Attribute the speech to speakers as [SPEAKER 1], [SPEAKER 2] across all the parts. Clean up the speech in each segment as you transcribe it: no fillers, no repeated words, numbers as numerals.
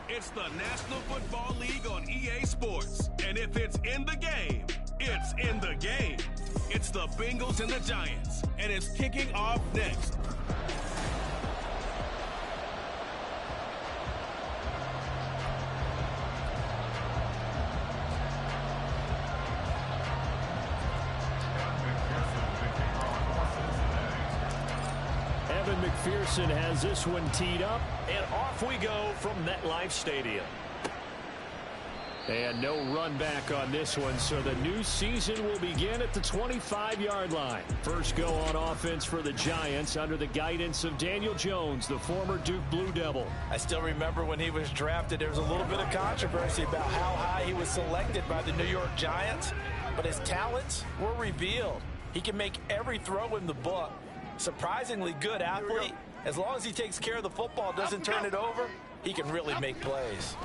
[SPEAKER 1] It's the National Football League on EA Sports. And if it's in the game, it's in the game. It's the Bengals and the Giants. And it's kicking off next.
[SPEAKER 2] McPherson has this one teed up, and off we go from MetLife Stadium. And no run back on this one, so the new season will begin at the 25-yard line. First go on offense for the Giants under the guidance of Daniel Jones, the former Duke Blue Devil.
[SPEAKER 3] I still remember when he was drafted, there was a little bit of controversy about how high he was selected by the New York Giants, but his talents were revealed. He can make every throw in the book. Surprisingly good athlete. As long as he takes care of the football, doesn't turn it over, he can really make plays.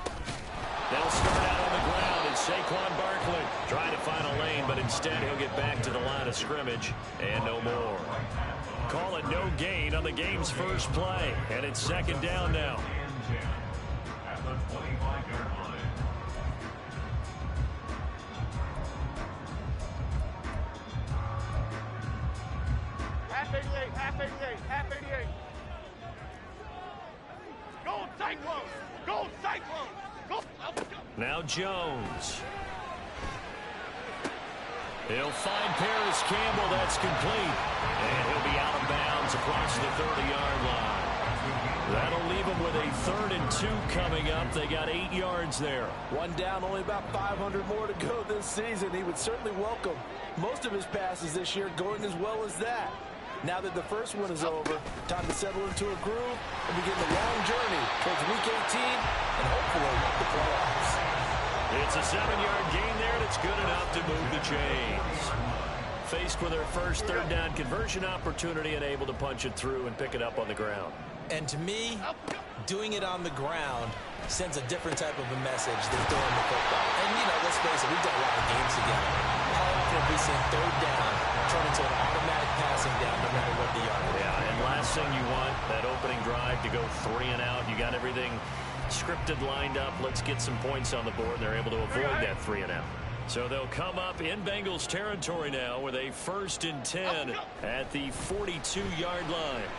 [SPEAKER 2] They'll start out on the ground, and Saquon Barkley trying to find a lane, but instead he'll get back to the line of scrimmage and no more. Call it no gain on the game's first play, and it's second down now.
[SPEAKER 4] Half 88. Go Cyclones! Go Cyclones! Go!
[SPEAKER 2] Now Jones. He'll find Paris Campbell. That's complete. And he'll be out of bounds across the 30-yard line. That'll leave him with a 3rd and 2 coming up. They got 8 yards there.
[SPEAKER 3] One down, only about 500 more to go this season. He would certainly welcome most of his passes this year going as well as that. Now that the first one is over, time to settle into a groove and begin the long journey towards Week 18 and hopefully the playoffs.
[SPEAKER 2] It's a 7-yard gain there, and it's good enough to move the chains. Faced with their first 3rd down conversion opportunity and able to punch it through and pick it up on the ground.
[SPEAKER 3] And to me, doing it on the ground sends a different type of a message than throwing the football. And, you know, let's face it, we've done a lot of games together. How often have we seen 3rd down turn into an automatic passing down no matter what the yard is?
[SPEAKER 2] Yeah, and last thing you want, that opening drive to go 3 and out. You got everything scripted, lined up. Let's get some points on the board, and they're able to avoid that 3 and out. So they'll come up in Bengals territory now with a 1st and 10 at the 42-yard line.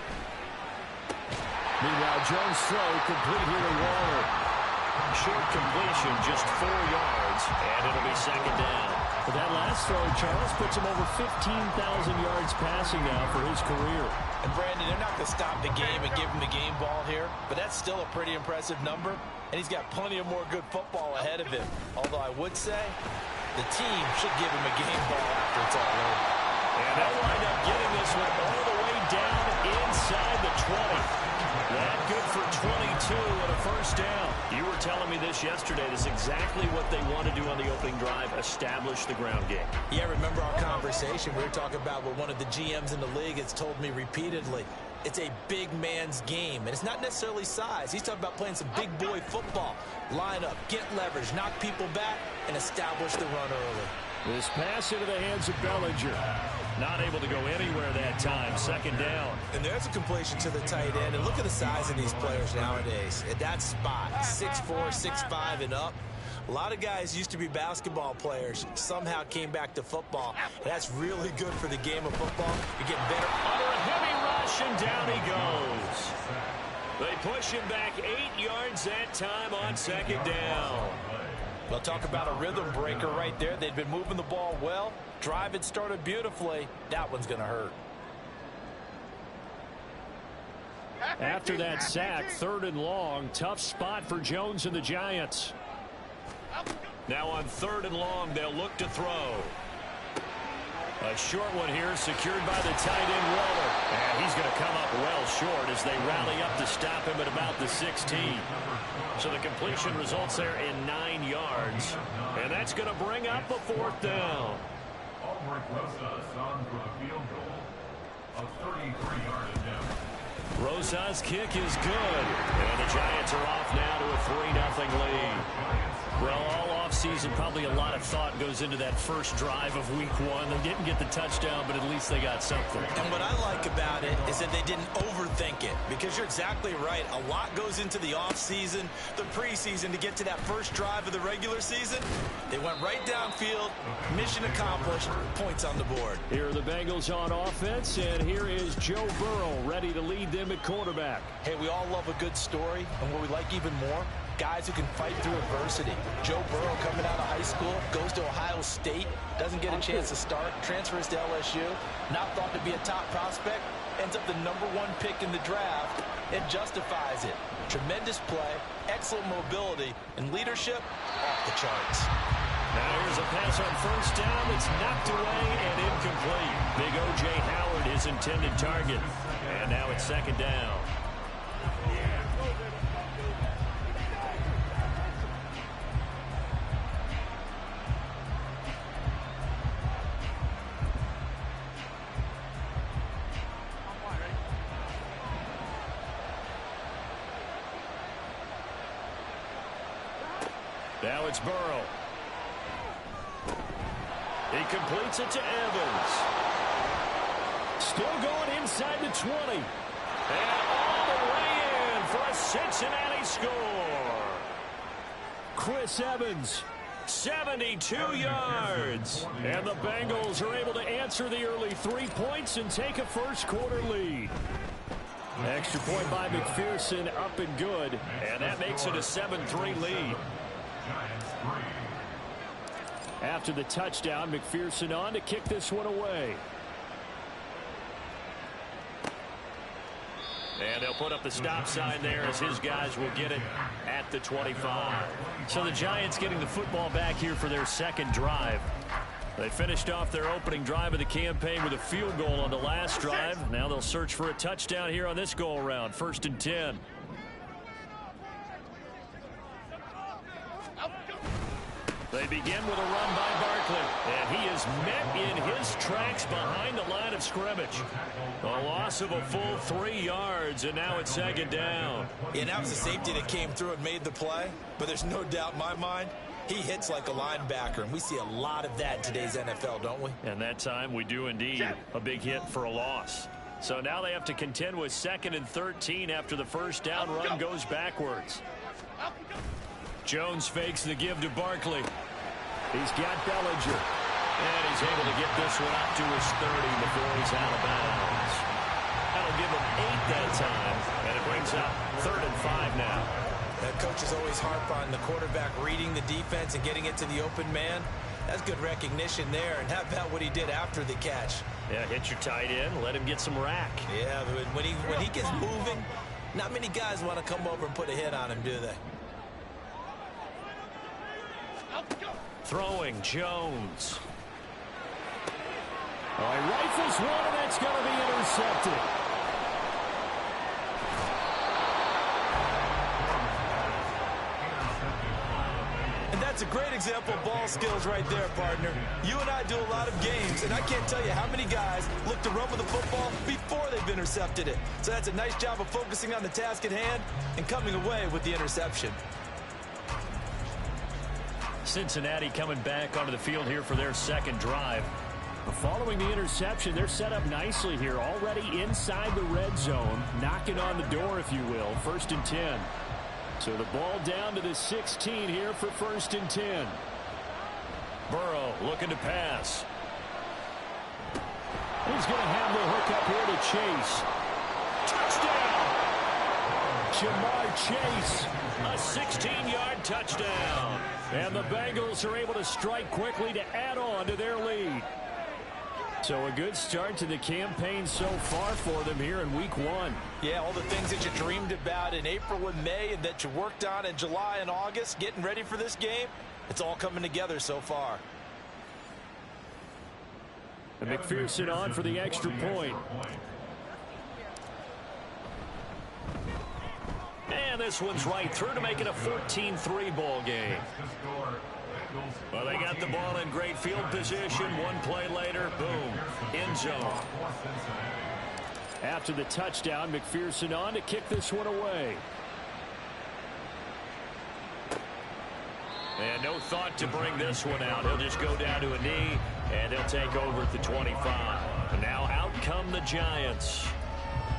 [SPEAKER 2] Meanwhile, Jones' throw complete here to Waller. Short completion, just 4 yards, and it'll be second down. But that last throw, Charles, puts him over 15,000 yards passing now for his career.
[SPEAKER 3] And, Brandon, they're not going to stop the game and give him the game ball here, but that's still a pretty impressive number, and he's got plenty of more good football ahead of him. Although I would say the team should give him a game ball after it's all over.
[SPEAKER 2] And they'll wind up getting this one all the way down inside the 20. That good for 22 and a first down. You were telling me this yesterday. This is exactly what they want to do on the opening drive, establish the ground game.
[SPEAKER 3] Yeah, remember our conversation? We were talking about what one of the GMs in the league has told me repeatedly. It's a big man's game, and it's not necessarily size. He's talking about playing some big boy football. Line up, get leverage, knock people back, and establish the run early.
[SPEAKER 2] This pass into the hands of Bellinger. Not able to go anywhere that time. Second down.
[SPEAKER 3] And there's a completion to the tight end. And look at the size of these players nowadays. At that spot, 6'4", 6'5", and up. A lot of guys used to be basketball players. Somehow came back to football. That's really good for the game of football. You're getting better.
[SPEAKER 2] Under a heavy rush, and down he goes. They push him back 8 yards that time on second down.
[SPEAKER 3] We'll talk about a rhythm breaker right there. They'd been moving the ball well. Drive had started beautifully. That one's going to hurt.
[SPEAKER 2] After that sack, 3rd and long. Tough spot for Jones and the Giants. Now on 3rd and long, they'll look to throw. A short one here, secured by the tight end Waller. And he's going to come up well short as they rally up to stop him at about the 16. So the completion results there in 9 yards. And that's going to bring up a 4th down. Rosa's kick is good. And the Giants are off now to a 3-0 lead. Well, all offseason preseason, probably a lot of thought goes into that first drive of week 1. They didn't get the touchdown, but at least they got something.
[SPEAKER 3] And what I like about it is that they didn't overthink it, because you're exactly right. A lot goes into the offseason, the preseason, to get to that first drive of the regular season. They went right downfield, mission accomplished, points on the board.
[SPEAKER 2] Here are the Bengals on offense, and here is Joe Burrow ready to lead them at quarterback.
[SPEAKER 3] Hey, we all love a good story, and what we like even more, guys who can fight through adversity. Joe Burrow coming out of high school, goes to Ohio State, doesn't get a chance to start, transfers to LSU, not thought to be a top prospect, ends up the #1 pick in the draft, and justifies it. Tremendous play, excellent mobility, and leadership off the charts.
[SPEAKER 2] Now here's a pass on first down. It's knocked away and incomplete. Big O.J. Howard, his intended target. And now it's second down. Now it's Burrow. He completes it to Evans. Still going inside the 20. And all the way in for a Cincinnati score. Chris Evans, 72 yards. And the Bengals are able to answer the early 3 points and take a first quarter lead. Extra point by McPherson, up and good. And that makes it a 7-3 lead. After the touchdown, McPherson on to kick this one away. And they'll put up the stop sign there as his guys will get it at the 25. So the Giants getting the football back here for their second drive. They finished off their opening drive of the campaign with a field goal on the last drive. Now they'll search for a touchdown here on this go-around. 1st and 10. They begin with a run by Barkley, and he is met in his tracks behind the line of scrimmage. A loss of a full 3 yards, and now it's second down.
[SPEAKER 3] Yeah, that was a safety that came through and made the play, but there's no doubt in my mind, he hits like a linebacker, and we see a lot of that in today's NFL, don't we?
[SPEAKER 2] And that time we do indeed. A big hit for a loss. So now they have to contend with 2nd and 13 after the first down run goes backwards. Jones fakes the give to Barkley. He's got Bellinger. And he's able to get this one out to his 30 before he's out of bounds. That'll give him 8 that time. And it brings up 3rd and 5 now.
[SPEAKER 3] That coach is always harp on the quarterback reading the defense and getting it to the open man. That's good recognition there. And how about what he did after the catch?
[SPEAKER 2] Yeah, hit your tight end. Let him get some rack.
[SPEAKER 3] Yeah, when he gets moving, not many guys want to come over and put a hit on him, do they?
[SPEAKER 2] Throwing Jones. Oh, he rifles one, and that's going to be intercepted.
[SPEAKER 3] And that's a great example of ball skills right there, partner. You and I do a lot of games, and I can't tell you how many guys look to run with the football before they've intercepted it. So that's a nice job of focusing on the task at hand and coming away with the interception.
[SPEAKER 2] Cincinnati coming back onto the field here for their second drive. Following the interception, they're set up nicely here, already inside the red zone, knocking on the door, if you will. 1st and 10. So the ball down to the 16 here for 1st and 10. Burrow looking to pass. He's going to have the hook up here to Chase. Touchdown! Jamar Chase, a 16-yard touchdown. And the Bengals are able to strike quickly to add on to their lead. So a good start to the campaign so far for them here in week 1.
[SPEAKER 3] Yeah, all the things that you dreamed about in April and May and that you worked on in July and August, getting ready for this game, it's all coming together so far.
[SPEAKER 2] And McPherson on for the extra point. And this one's right through to make it a 14-3 ball game. Well, they got the ball in great field position. One play later, boom, end zone. After the touchdown, McPherson on to kick this one away. And no thought to bring this one out. He'll just go down to a knee, and they'll take over at the 25. And now out come the Giants.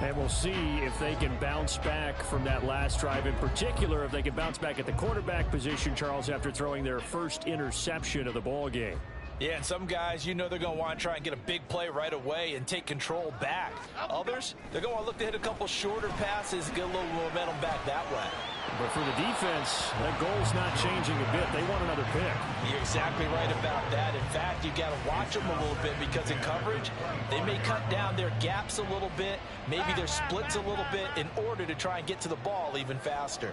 [SPEAKER 5] And we'll see if they can bounce back from that last drive. In particular, if they can bounce back at the quarterback position, Charles, after throwing their first interception of the ball game.
[SPEAKER 3] Yeah, and some guys, you know they're going to want to try and get a big play right away and take control back. Others, they're going to want to look to hit a couple shorter passes, get a little momentum back that way.
[SPEAKER 5] But for the defense, that goal's not changing a bit. They want another pick.
[SPEAKER 3] You're exactly right about that. In fact, you got to watch them a little bit because in coverage, they may cut down their gaps a little bit, maybe their splits a little bit in order to try and get to the ball even faster.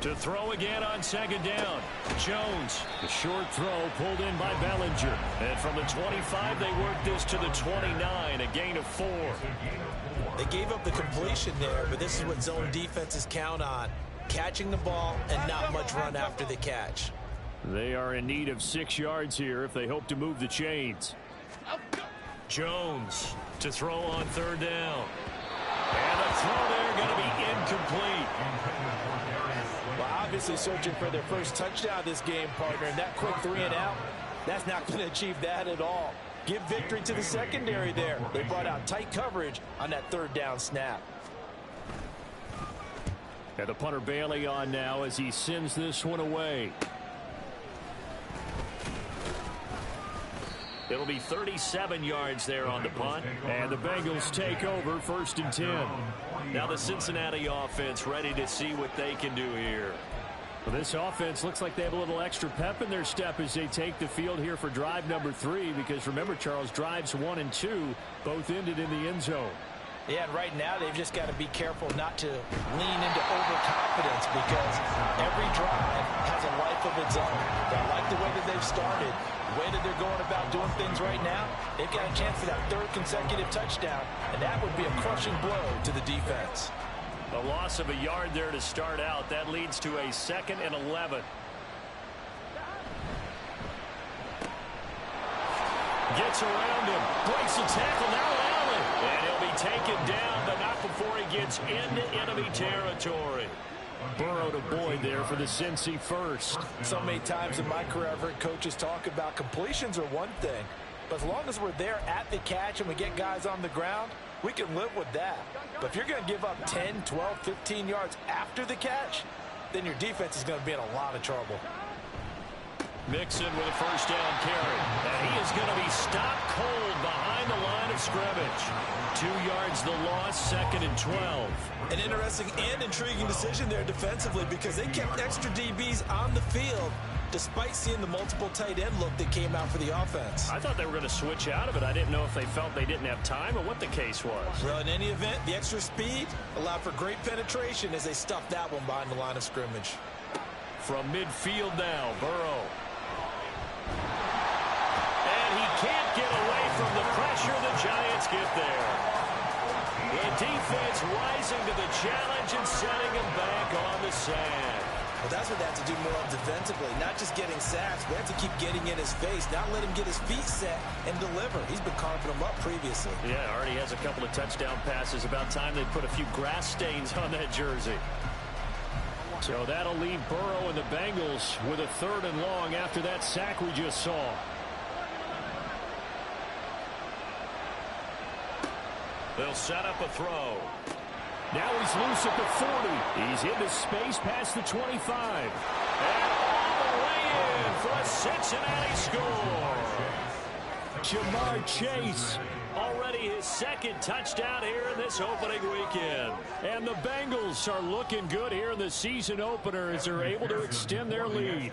[SPEAKER 2] To throw again on second down. Jones.
[SPEAKER 5] The short throw pulled in by Bellinger.
[SPEAKER 2] And from the 25, they work this to the 29, a gain of 4.
[SPEAKER 3] They gave up the completion there, but this is what zone defenses count on. Catching the ball and not much run after the catch.
[SPEAKER 5] They are in need of 6 yards here if they hope to move the chains.
[SPEAKER 2] Jones to throw on third down. And the throw there going to be incomplete.
[SPEAKER 3] Well, obviously searching for their first touchdown this game, partner, and that quick 3 and out, that's not going to achieve that at all. Give victory to the secondary there. They brought out tight coverage on that third down snap.
[SPEAKER 5] And the punter Bailey on now as he sends this one away.
[SPEAKER 2] It'll be 37 yards there on the punt.
[SPEAKER 5] And the Bengals take over 1st and 10.
[SPEAKER 2] Now the Cincinnati offense ready to see what they can do here.
[SPEAKER 5] Well, this offense looks like they have a little extra pep in their step as they take the field here for drive number 3. Because remember, Charles, drives 1 and 2 both ended in the end zone.
[SPEAKER 3] Yeah, and right now they've just got to be careful not to lean into overconfidence because every drive has a life of its own. I like the way that they've started. The way that they're going about doing things right now, they've got a chance for that 3rd consecutive touchdown, and that would be a crushing blow to the defense.
[SPEAKER 2] A loss of a yard there to start out. That leads to a 2nd and 11. Gets around him. Breaks the tackle. Now Allen. And he'll be taken down, but not before he gets into enemy territory.
[SPEAKER 5] Burrow to Boyd there for the Cincy first.
[SPEAKER 3] So many times in my career I've heard coaches talk about completions are one thing, but as long as we're there at the catch and we get guys on the ground, we can live with that. But if you're going to give up 10, 12, 15 yards after the catch, then your defense is going to be in a lot of trouble.
[SPEAKER 2] Mixon with a first down carry. And he is going to be stopped cold behind the line of scrimmage. 2 yards the loss, 2nd and 12.
[SPEAKER 3] An interesting and intriguing decision there defensively because they kept extra DBs on the field despite seeing the multiple tight end look that came out for the offense.
[SPEAKER 2] I thought they were going to switch out of it. I didn't know if they felt they didn't have time or what the case was.
[SPEAKER 3] Well, in any event, the extra speed allowed for great penetration as they stuffed that one behind the line of scrimmage.
[SPEAKER 2] From midfield now, Burrow. And he can't get away from the pressure. The Giants get there. The defense rising to the challenge and setting him back on the sand.
[SPEAKER 3] Well, that's what they have to do more of defensively, not just getting sacks. They have to keep getting in his face, not let him get his feet set and deliver. He's been carving them up previously.
[SPEAKER 2] Yeah, already has a couple of touchdown passes. About time they put a few grass stains on that jersey.
[SPEAKER 5] So that'll leave Burrow and the Bengals with a 3rd and long after that sack we just saw.
[SPEAKER 2] They'll set up a throw.
[SPEAKER 5] Now he's loose at the 40. He's into space past the 25.
[SPEAKER 2] And all the way in for a Cincinnati score.
[SPEAKER 5] Jamar Chase.
[SPEAKER 2] Already his 2nd touchdown here in this opening weekend.
[SPEAKER 5] And the Bengals are looking good here in the season opener as they're able to extend their lead.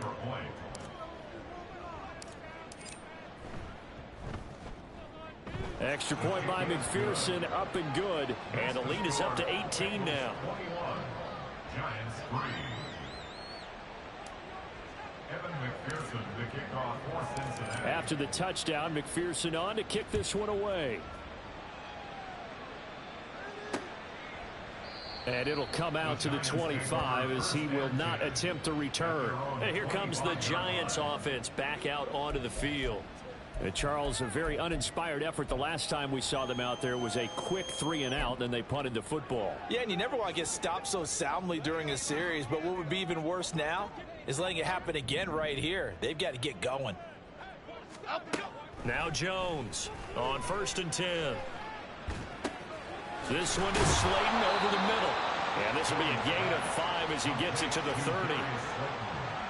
[SPEAKER 5] Extra point by McPherson, up and good.
[SPEAKER 2] And the lead is up to 18 now.
[SPEAKER 6] Giants 3. Evan McPherson, the kickoff for Cincinnati.
[SPEAKER 5] After the touchdown, McPherson on to kick this one away. And it'll come out to the 25 as he will not attempt to return.
[SPEAKER 2] And here comes the Giants offense back out onto the field.
[SPEAKER 5] Charles, a very uninspired effort. The last time we saw them out there was a quick 3-and-out, then they punted the football.
[SPEAKER 3] Yeah, and you never want to get stopped so soundly during a series, but what would be even worse now is letting it happen again right here. They've got to get going.
[SPEAKER 2] Now Jones on 1st and 10. This one is Slayton over the middle. And this will be a gain of 5 as he gets it to the 30.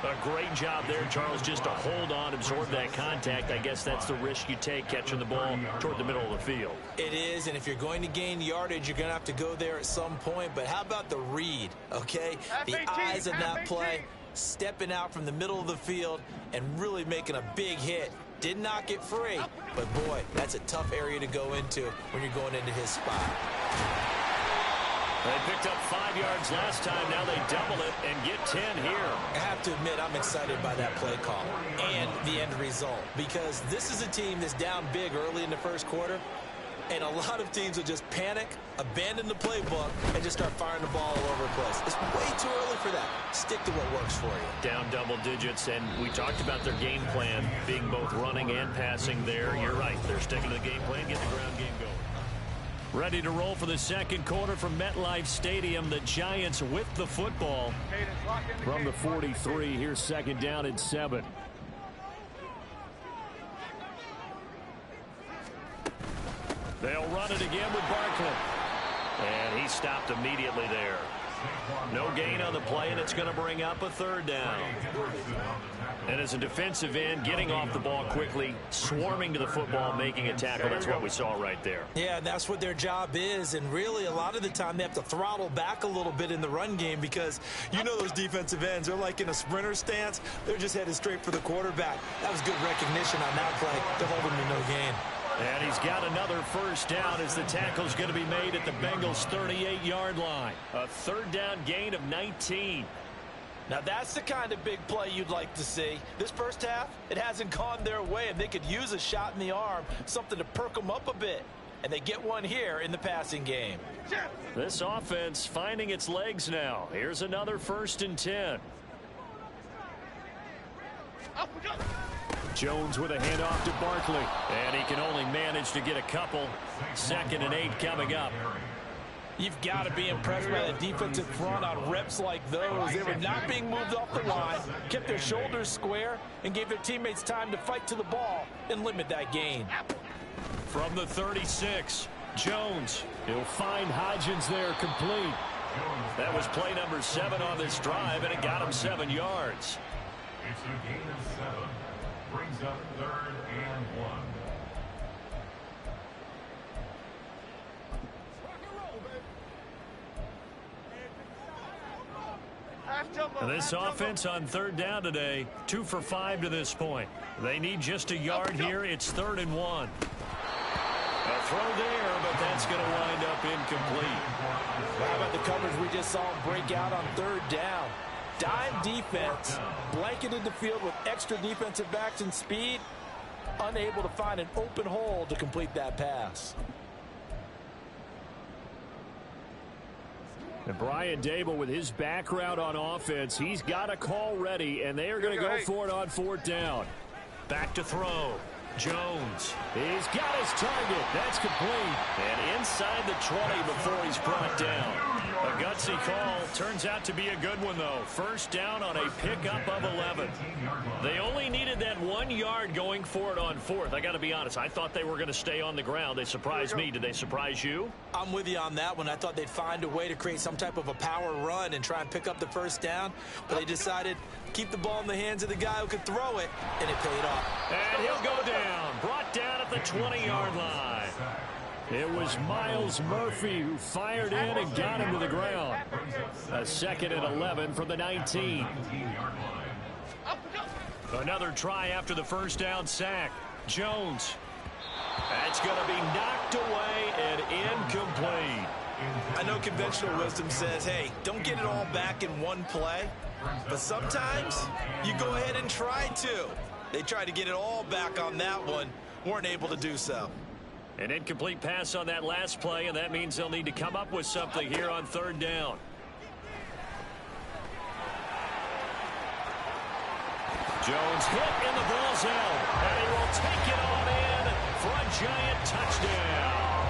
[SPEAKER 2] A great job there, Charles, just to hold on, absorb that contact. I guess that's the risk you take catching the ball toward the middle of the field.
[SPEAKER 3] It is, and if you're going to gain yardage, you're going to have to go there at some point. But how about the read, okay? The eyes of that play, stepping out from the middle of the field and really making a big hit. Did not get free, but boy, that's a tough area to go into when you're going into his spot.
[SPEAKER 2] They picked up 5 yards last time. Now they double it and get 10 here.
[SPEAKER 3] I have to admit, I'm excited by that play call and the end result, because this is a team that's down big early in the first quarter, and a lot of teams will just panic, abandon the playbook, and just start firing the ball all over the place. It's way too early for that. Stick to what works for you.
[SPEAKER 2] Down double digits, and we talked about their game plan being both running and passing there. You're right. They're sticking to the game plan, getting the ground game going. Ready to roll for the second quarter from MetLife Stadium. The Giants with the football
[SPEAKER 5] From the 43, here's 2nd down and 7.
[SPEAKER 2] They'll run it again with Barkley. And he stopped immediately there. No gain on the play, and it's going to bring up a 3rd down. And as a defensive end, getting off the ball quickly, swarming to the football, making a tackle. That's what we saw right there.
[SPEAKER 3] Yeah, that's what their job is. And really, a lot of the time, they have to throttle back a little bit in the run game, because you know those defensive ends, they're like in a sprinter stance. They're just headed straight for the quarterback. That was good recognition on that play to hold him to no gain.
[SPEAKER 2] And he's got another 1st down as the tackle's going to be made at the Bengals' 38-yard line. A 3rd down gain of 19.
[SPEAKER 3] Now, that's the kind of big play you'd like to see. This first half, it hasn't gone their way, and they could use a shot in the arm, something to perk them up a bit. And they get one here in the passing game.
[SPEAKER 2] This offense finding its legs now. Here's another 1st and 10.
[SPEAKER 5] Jones with a handoff to Barkley.
[SPEAKER 2] And he can only manage to get a couple. 2nd and 8 coming up.
[SPEAKER 3] You've got to be impressed by the defensive front on reps like those. They were not being moved off the line, kept their shoulders square, and gave their teammates time to fight to the ball and limit that gain.
[SPEAKER 2] From the 36, Jones.
[SPEAKER 5] He'll find Hodgins there, complete.
[SPEAKER 2] That was play number 7 on this drive, and it got him 7 yards.
[SPEAKER 6] It's a gain of 7. Brings up 3rd and 1.
[SPEAKER 2] And this offense on 3rd down today, 2 for 5 to this point. They need just a yard here. It's 3rd and 1. A throw there, but that's going to wind up incomplete.
[SPEAKER 3] How about the coverage we just saw break out on 3rd down? Dime defense, blanketed the field with extra defensive backs and speed, unable to find an open hole to complete that pass.
[SPEAKER 5] And Brian Dable, with his background on offense, he's got a call ready, and they are going to go for it on 4th down.
[SPEAKER 2] Back to throw. Jones.
[SPEAKER 5] He's got his target. That's complete.
[SPEAKER 2] And inside the 20 before he's brought down. A gutsy call. Turns out to be a good one, though. 1st down on a pickup of 11. They only needed that 1 yard going for it on 4th. I got to be honest. I thought they were going to stay on the ground. They surprised me. Did they surprise you?
[SPEAKER 3] I'm with you on that one. I thought they'd find a way to create some type of a power run and try and pick up the 1st down. But they decided keep the ball in the hands of the guy who could throw it, and it paid off.
[SPEAKER 2] And he'll go down. Brought down at the 20-yard line.
[SPEAKER 5] It was Miles Murphy who fired in and got him to the ground. A 2nd and 11 from the 19.
[SPEAKER 2] Another try after the 1st down sack. Jones. That's going to be knocked away and incomplete.
[SPEAKER 3] I know conventional wisdom says, hey, don't get it all back in one play. But sometimes you go ahead and try to. They tried to get it all back on that one. Weren't able to do so.
[SPEAKER 2] An incomplete pass on that last play, and that means they'll need to come up with something here on 3rd down. Jones hit, and the ball's out. And he will take it off. Giant touchdown.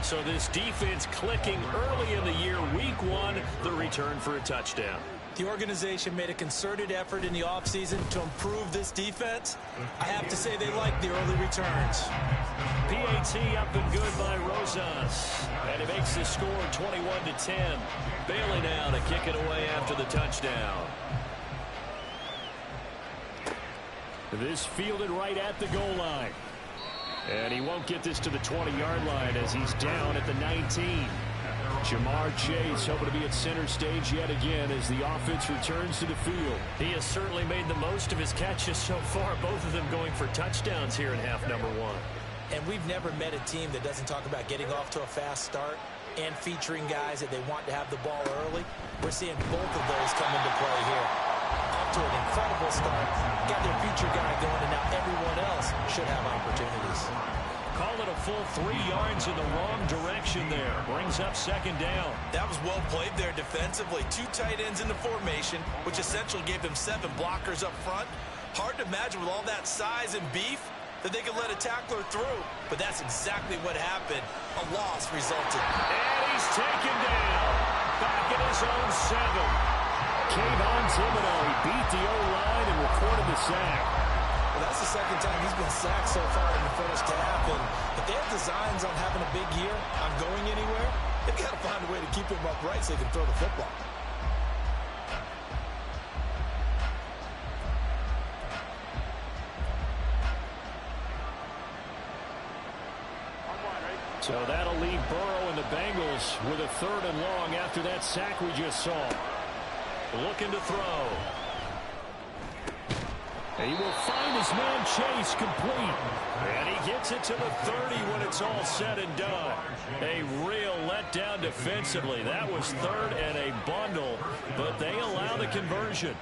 [SPEAKER 2] So this defense clicking early in the year, week 1, the return for a touchdown.
[SPEAKER 3] The organization made a concerted effort in the offseason to improve this defense. I have to say they like the early returns.
[SPEAKER 2] PAT up and good by Rosas. And it makes the score 21-10. Bailey now to kick it away after the touchdown.
[SPEAKER 5] This fielded right at the goal line. And he won't get this to the 20-yard line as he's down at the 19. Jamar Chase hoping to be at center stage yet again as the offense returns to the field.
[SPEAKER 2] He has certainly made the most of his catches so far, both of them going for touchdowns here in half number 1.
[SPEAKER 3] And we've never met a team that doesn't talk about getting off to a fast start and featuring guys that they want to have the ball early. We're seeing both of those come into play here. Off to an incredible start. Got their feature guy going, and now everyone else should have opportunities.
[SPEAKER 2] Call it a full 3 yards in the wrong direction there. Brings up second down.
[SPEAKER 3] That was well played there defensively. 2 tight ends in the formation, which essentially gave them 7 blockers up front. Hard to imagine with all that size and beef that they could let a tackler through. But that's exactly what happened. A loss resulted.
[SPEAKER 2] And he's taken down. Back at his own 7.
[SPEAKER 5] Kayvon Thibodeau, he beat the O-line and recorded the sack.
[SPEAKER 3] Well, that's the second time he's been sacked so far in the first half. And if they have designs on having a big year, on going anywhere, they've got to find a way to keep him upright so they can throw the football.
[SPEAKER 5] So that'll leave Burrow and the Bengals with a 3rd and long after that sack we just saw.
[SPEAKER 2] Looking to throw.
[SPEAKER 5] And he will find his man Chase complete.
[SPEAKER 2] And he gets it to the 30 when it's all said and done. A real letdown defensively. That was 3rd and a bundle, but they allow the conversion.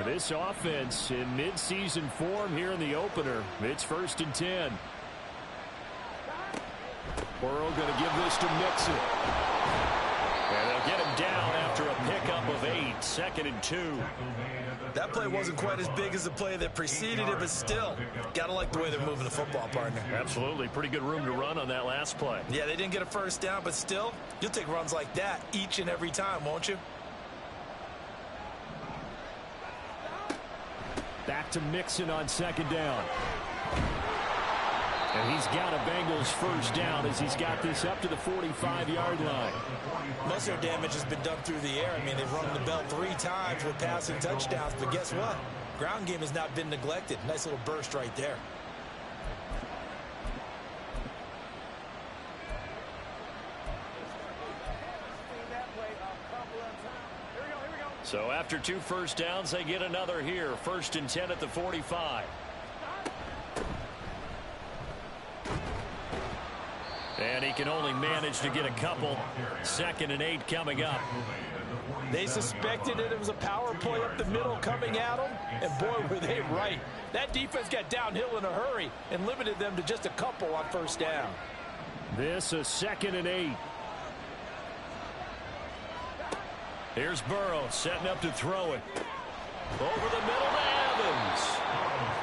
[SPEAKER 5] This offense in midseason form here in the opener. It's 1st and 10. Burrow going to give this to Mixon.
[SPEAKER 2] And they'll get him down after a pickup of 8. 2nd and 2.
[SPEAKER 3] That play wasn't quite as big as the play that preceded it, but still, gotta like the way they're moving the football, partner.
[SPEAKER 2] Absolutely. Pretty good room to run on that last play.
[SPEAKER 3] Yeah, they didn't get a first down, but still, you'll take runs like that each and every time, won't you?
[SPEAKER 5] Back to Mixon on 2nd down. And he's got a Bengals first down as he's got this up to the 45-yard line.
[SPEAKER 3] Most of their damage has been done through the air. I mean, they've rung the bell 3 times with passing touchdowns, but guess what? Ground game has not been neglected. Nice little burst right there.
[SPEAKER 2] So after 2 first downs, they get another here. 1st and 10 at the 45. And he can only manage to get a couple. 2nd and 8 coming up.
[SPEAKER 3] They suspected that it was a power play up the middle coming at them, and boy, were they right. That defense got downhill in a hurry and limited them to just a couple on 1st down.
[SPEAKER 5] This a 2nd and 8.
[SPEAKER 2] Here's Burrow setting up to throw it. Over the middle to Evans.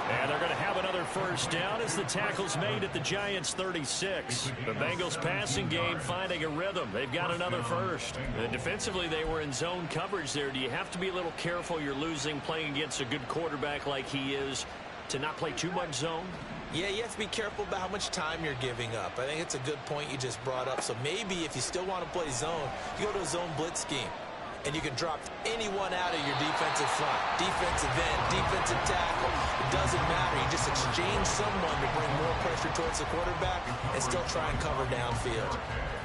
[SPEAKER 2] And they're going to have another first down as the tackle's made at the Giants' 36. The Bengals passing game finding a rhythm. They've got another first. And defensively, they were in zone coverage there. Do you have to be a little careful you're losing playing against a good quarterback like he is to not play too much zone?
[SPEAKER 3] Yeah, you have to be careful about how much time you're giving up. I think it's a good point you just brought up. So maybe if you still want to play zone, you go to a zone blitz scheme. And you can drop anyone out of your defensive front. Defensive end, defensive tackle. It doesn't matter. You just exchange someone to bring more pressure towards the quarterback and still try and cover downfield.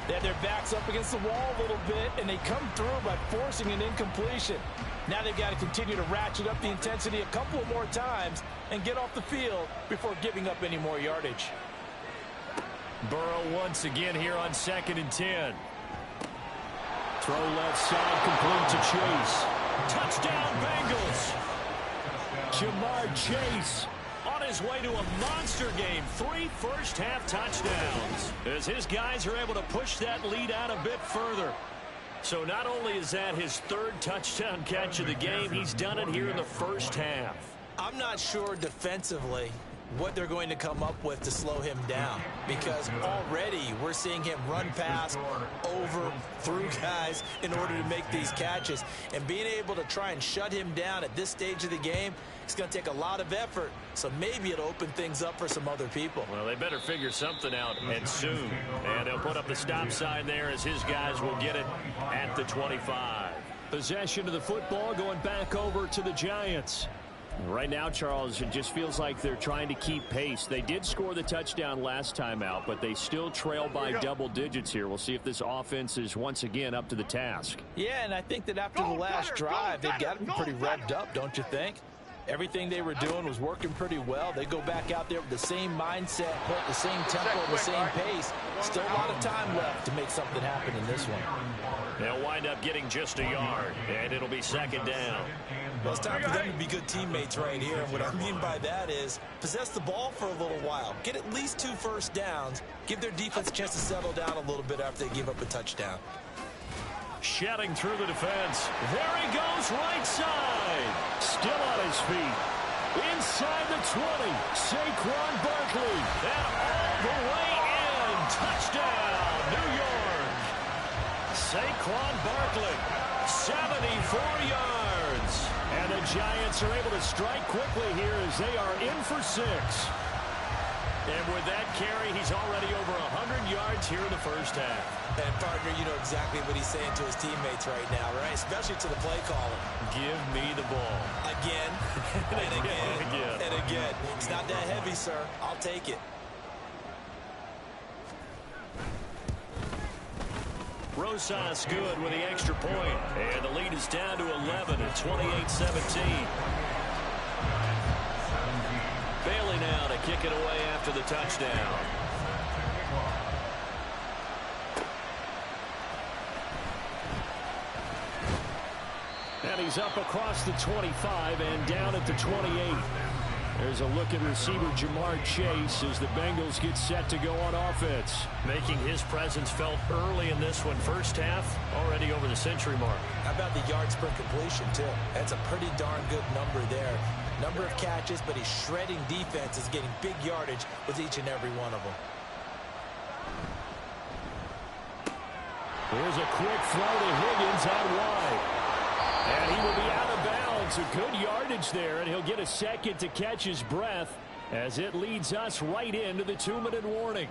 [SPEAKER 3] They have their backs up against the wall a little bit, and they come through by forcing an incompletion. Now they've got to continue to ratchet up the intensity a couple of more times and get off the field before giving up any more yardage.
[SPEAKER 2] Burrow once again here on 2nd and 10.
[SPEAKER 5] Throw left side complete to Chase.
[SPEAKER 2] Touchdown Bengals.
[SPEAKER 5] Jamar Chase
[SPEAKER 2] on his way to a monster game. 3 first-half touchdowns as his guys are able to push that lead out a bit further. So not only is that his 3rd touchdown catch of the game, he's done it here in the first half.
[SPEAKER 3] I'm not sure defensively what they're going to come up with to slow him down, because already we're seeing him run past, over, through guys in order to make these catches. And being able to try and shut him down at this stage of the game, it's going to take a lot of effort, so maybe it'll open things up for some other people.
[SPEAKER 2] Well, they better figure something out, and soon. And they'll put up the stop sign there as his guys will get it at the 25.
[SPEAKER 5] Possession of the football going back over to the Giants. Right now, Charles, it just feels like they're trying to keep pace. They did score the touchdown last time out, but they still trail by double digits here. We'll see if this offense is once again up to the task.
[SPEAKER 3] Yeah, and I think that after the last drive, they've got to be pretty revved up, don't you think? Everything they were doing was working pretty well. They go back out there with the same mindset, put the same tempo, and the same pace. Still a lot of time left to make something happen in this one.
[SPEAKER 2] They'll wind up getting just a yard, and it'll be second down.
[SPEAKER 3] Well, it's time for them to be good teammates right here. And what I mean by that is possess the ball for a little while. Get at least 2 first downs. Give their defense a chance to settle down a little bit after they give up a touchdown.
[SPEAKER 2] Shedding through the defense.
[SPEAKER 5] There he goes, right side. Still on his feet. Inside the 20. Saquon Barkley.
[SPEAKER 2] And all the way in. Touchdown, New York. Saquon Barkley, 74 yards.
[SPEAKER 5] And the Giants are able to strike quickly here as they are in for 6.
[SPEAKER 2] And with that carry, he's already over 100 yards here in the first half.
[SPEAKER 3] And, partner, you know exactly what he's saying to his teammates right now, right? Especially to the play caller.
[SPEAKER 2] Give me the ball.
[SPEAKER 3] Again, and again, and again. It's not that heavy, sir. I'll take it.
[SPEAKER 2] Rosas good with the extra point. And the lead is down to 11 at 28-17. Bailey now to kick it away after the touchdown.
[SPEAKER 5] And he's up across the 25 and down at the 28. There's a look at receiver Jamar Chase as the Bengals get set to go on offense.
[SPEAKER 2] Making his presence felt early in this one. First half, already over the century mark.
[SPEAKER 3] How about the yards per completion, too? That's a pretty darn good number there. Number of catches, but he's shredding defenses, getting big yardage with each and every one of them.
[SPEAKER 5] Here's a quick throw to Higgins out wide. And he will be out of bounds. A good yardage there, and he'll get a second to catch his breath as it leads us right into the 2-minute warning.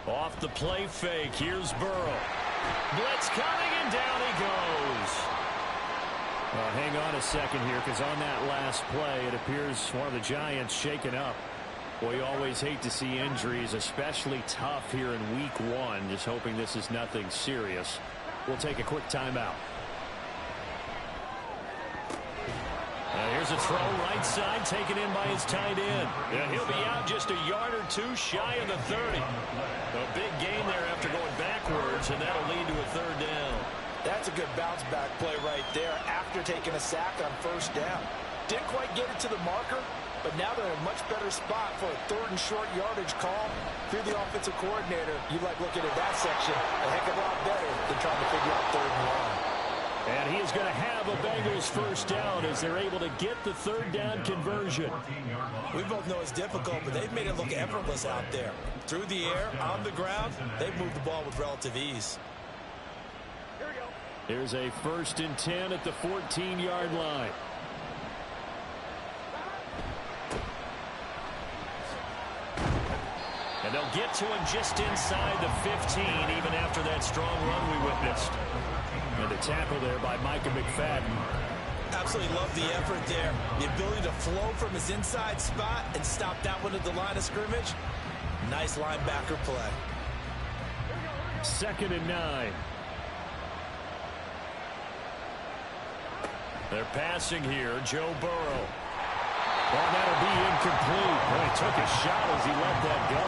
[SPEAKER 2] Off the play fake, here's Burrow. Blitz coming, and down he goes.
[SPEAKER 5] Well, hang on a second here, because on that last play, it appears one of the Giants shaken up. Well, you always hate to see injuries, especially tough here in week 1. Just hoping this is nothing serious. We'll take a quick timeout.
[SPEAKER 2] Here's a throw right side, taken in by his tight end. And he'll be out just a yard or 2 shy of the 30. A big gain there after going backwards, and that'll lead to a 3rd down.
[SPEAKER 3] That's a good bounce back play right there after taking a sack on 1st down. Didn't quite get it to the marker, but now they're in a much better spot for a 3rd and short yardage call. Through the offensive coordinator, you like looking at that section a heck of a lot better than trying to figure out 3rd and long.
[SPEAKER 5] And he is going to have a Bengals 1st down as they're able to get the 3rd down conversion.
[SPEAKER 3] We both know it's difficult, but they've made it look effortless out there. Through the air, on the ground, they've moved the ball with relative ease.
[SPEAKER 5] Here's a 1st and 10 at the 14-yard line.
[SPEAKER 2] And they'll get to him just inside the 15, even after that strong run we witnessed.
[SPEAKER 5] And the tackle there by Micah McFadden.
[SPEAKER 3] Absolutely love the effort there. The ability to flow from his inside spot and stop that one at the line of scrimmage. Nice linebacker play.
[SPEAKER 5] 2nd and 9.
[SPEAKER 2] They're passing here, Joe Burrow.
[SPEAKER 5] Well, that'll be incomplete. Well, he took a shot as he let that go.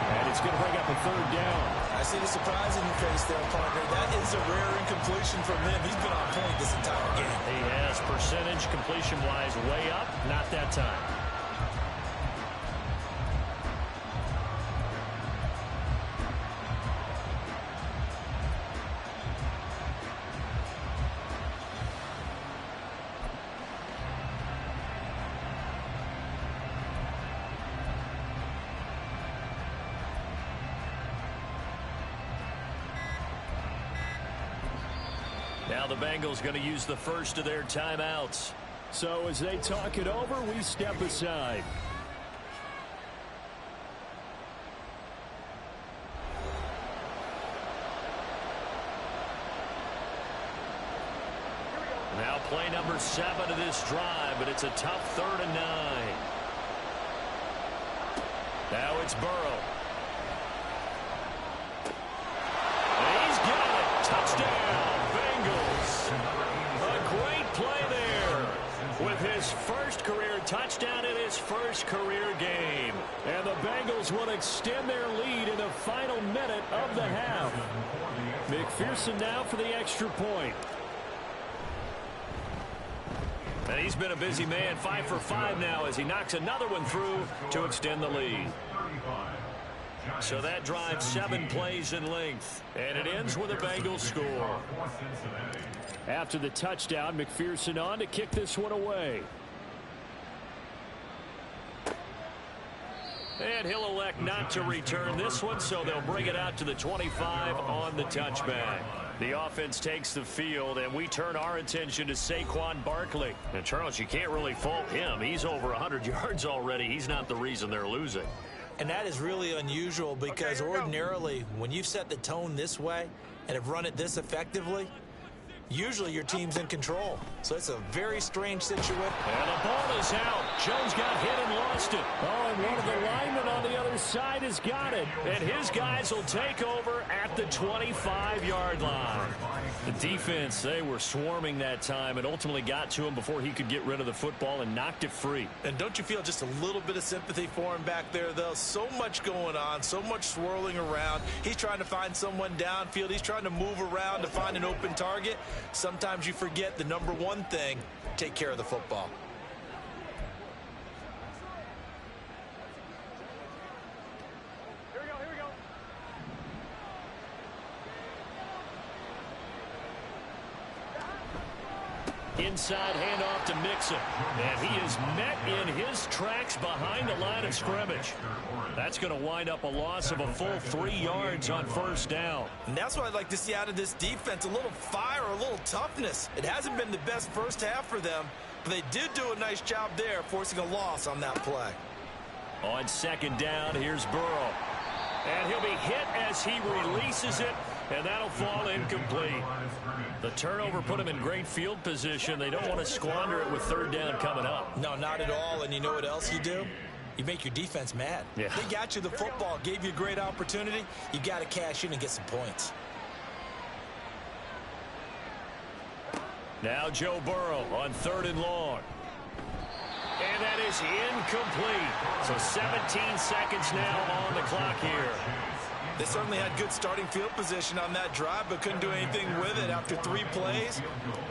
[SPEAKER 5] And it's going to bring up a 3rd down.
[SPEAKER 3] I see the surprise in your face there, partner. That is a rare incompletion from him. He's been on point this entire game.
[SPEAKER 2] He has percentage completion-wise way up. Not that time. Now the Bengals going to use the first of their timeouts.
[SPEAKER 5] So as they talk it over, we step aside.
[SPEAKER 2] Now play number 7 of this drive, but it's a tough 3rd and 9. Now it's Burrow. And he's got it. Touchdown, Bengals. A great play there with his first career touchdown in his first career game.
[SPEAKER 5] And the Bengals will extend their lead in the final minute of the half. McPherson now for the extra point.
[SPEAKER 2] And he's been a busy man, 5 for 5 now as he knocks another one through to extend the lead. So that drive 7 plays in length, and it ends with a Bengals score.
[SPEAKER 5] After the touchdown, McPherson on to kick this one away.
[SPEAKER 2] And he'll elect not to return this one, so they'll bring it out to the 25 on the touchback. The offense takes the field, and we turn our attention to Saquon Barkley. And, Charles, you can't really fault him. He's over 100 yards already. He's not the reason they're losing.
[SPEAKER 3] And that is really unusual because ordinarily, when you've set the tone this way and have run it this effectively, usually your team's in control. So it's a very strange situation.
[SPEAKER 2] And the ball is out. Jones got hit and lost it.
[SPEAKER 5] Oh, and one of the linemen on the other side has got it.
[SPEAKER 2] And his guys will take over at the 25-yard line. The defense, they were swarming that time and ultimately got to him before he could get rid of the football and knocked it free.
[SPEAKER 3] And don't you feel just a little bit of sympathy for him back there, though? So much going on, so much swirling around. He's trying to find someone downfield. He's trying to move around to find an open target. Sometimes you forget the number one thing, take care of the football.
[SPEAKER 4] Here we go.
[SPEAKER 2] Inside handoff to Mixon. And he is met in his tracks behind the line of scrimmage. That's going to wind up a loss of a full 3 yards on first down.
[SPEAKER 3] And that's what I'd like to see out of this defense, a little fire, a little toughness. It hasn't been the best first half for them, but they did do a nice job there, forcing a loss on that play.
[SPEAKER 2] On second down, here's Burrow. And he'll be hit as he releases it, and that'll fall incomplete. The turnover put him in great field position. They don't want to squander it with third down coming up.
[SPEAKER 3] No, not at all. And you know what else you do? You make your defense mad.
[SPEAKER 2] Yeah.
[SPEAKER 3] They got you the football, gave you a great opportunity. You got to cash in and get some points.
[SPEAKER 2] Now Joe Burrow on 3rd and long. And that is incomplete. So 17 seconds now on the clock here.
[SPEAKER 3] They certainly had good starting field position on that drive, but couldn't do anything with it after 3 plays.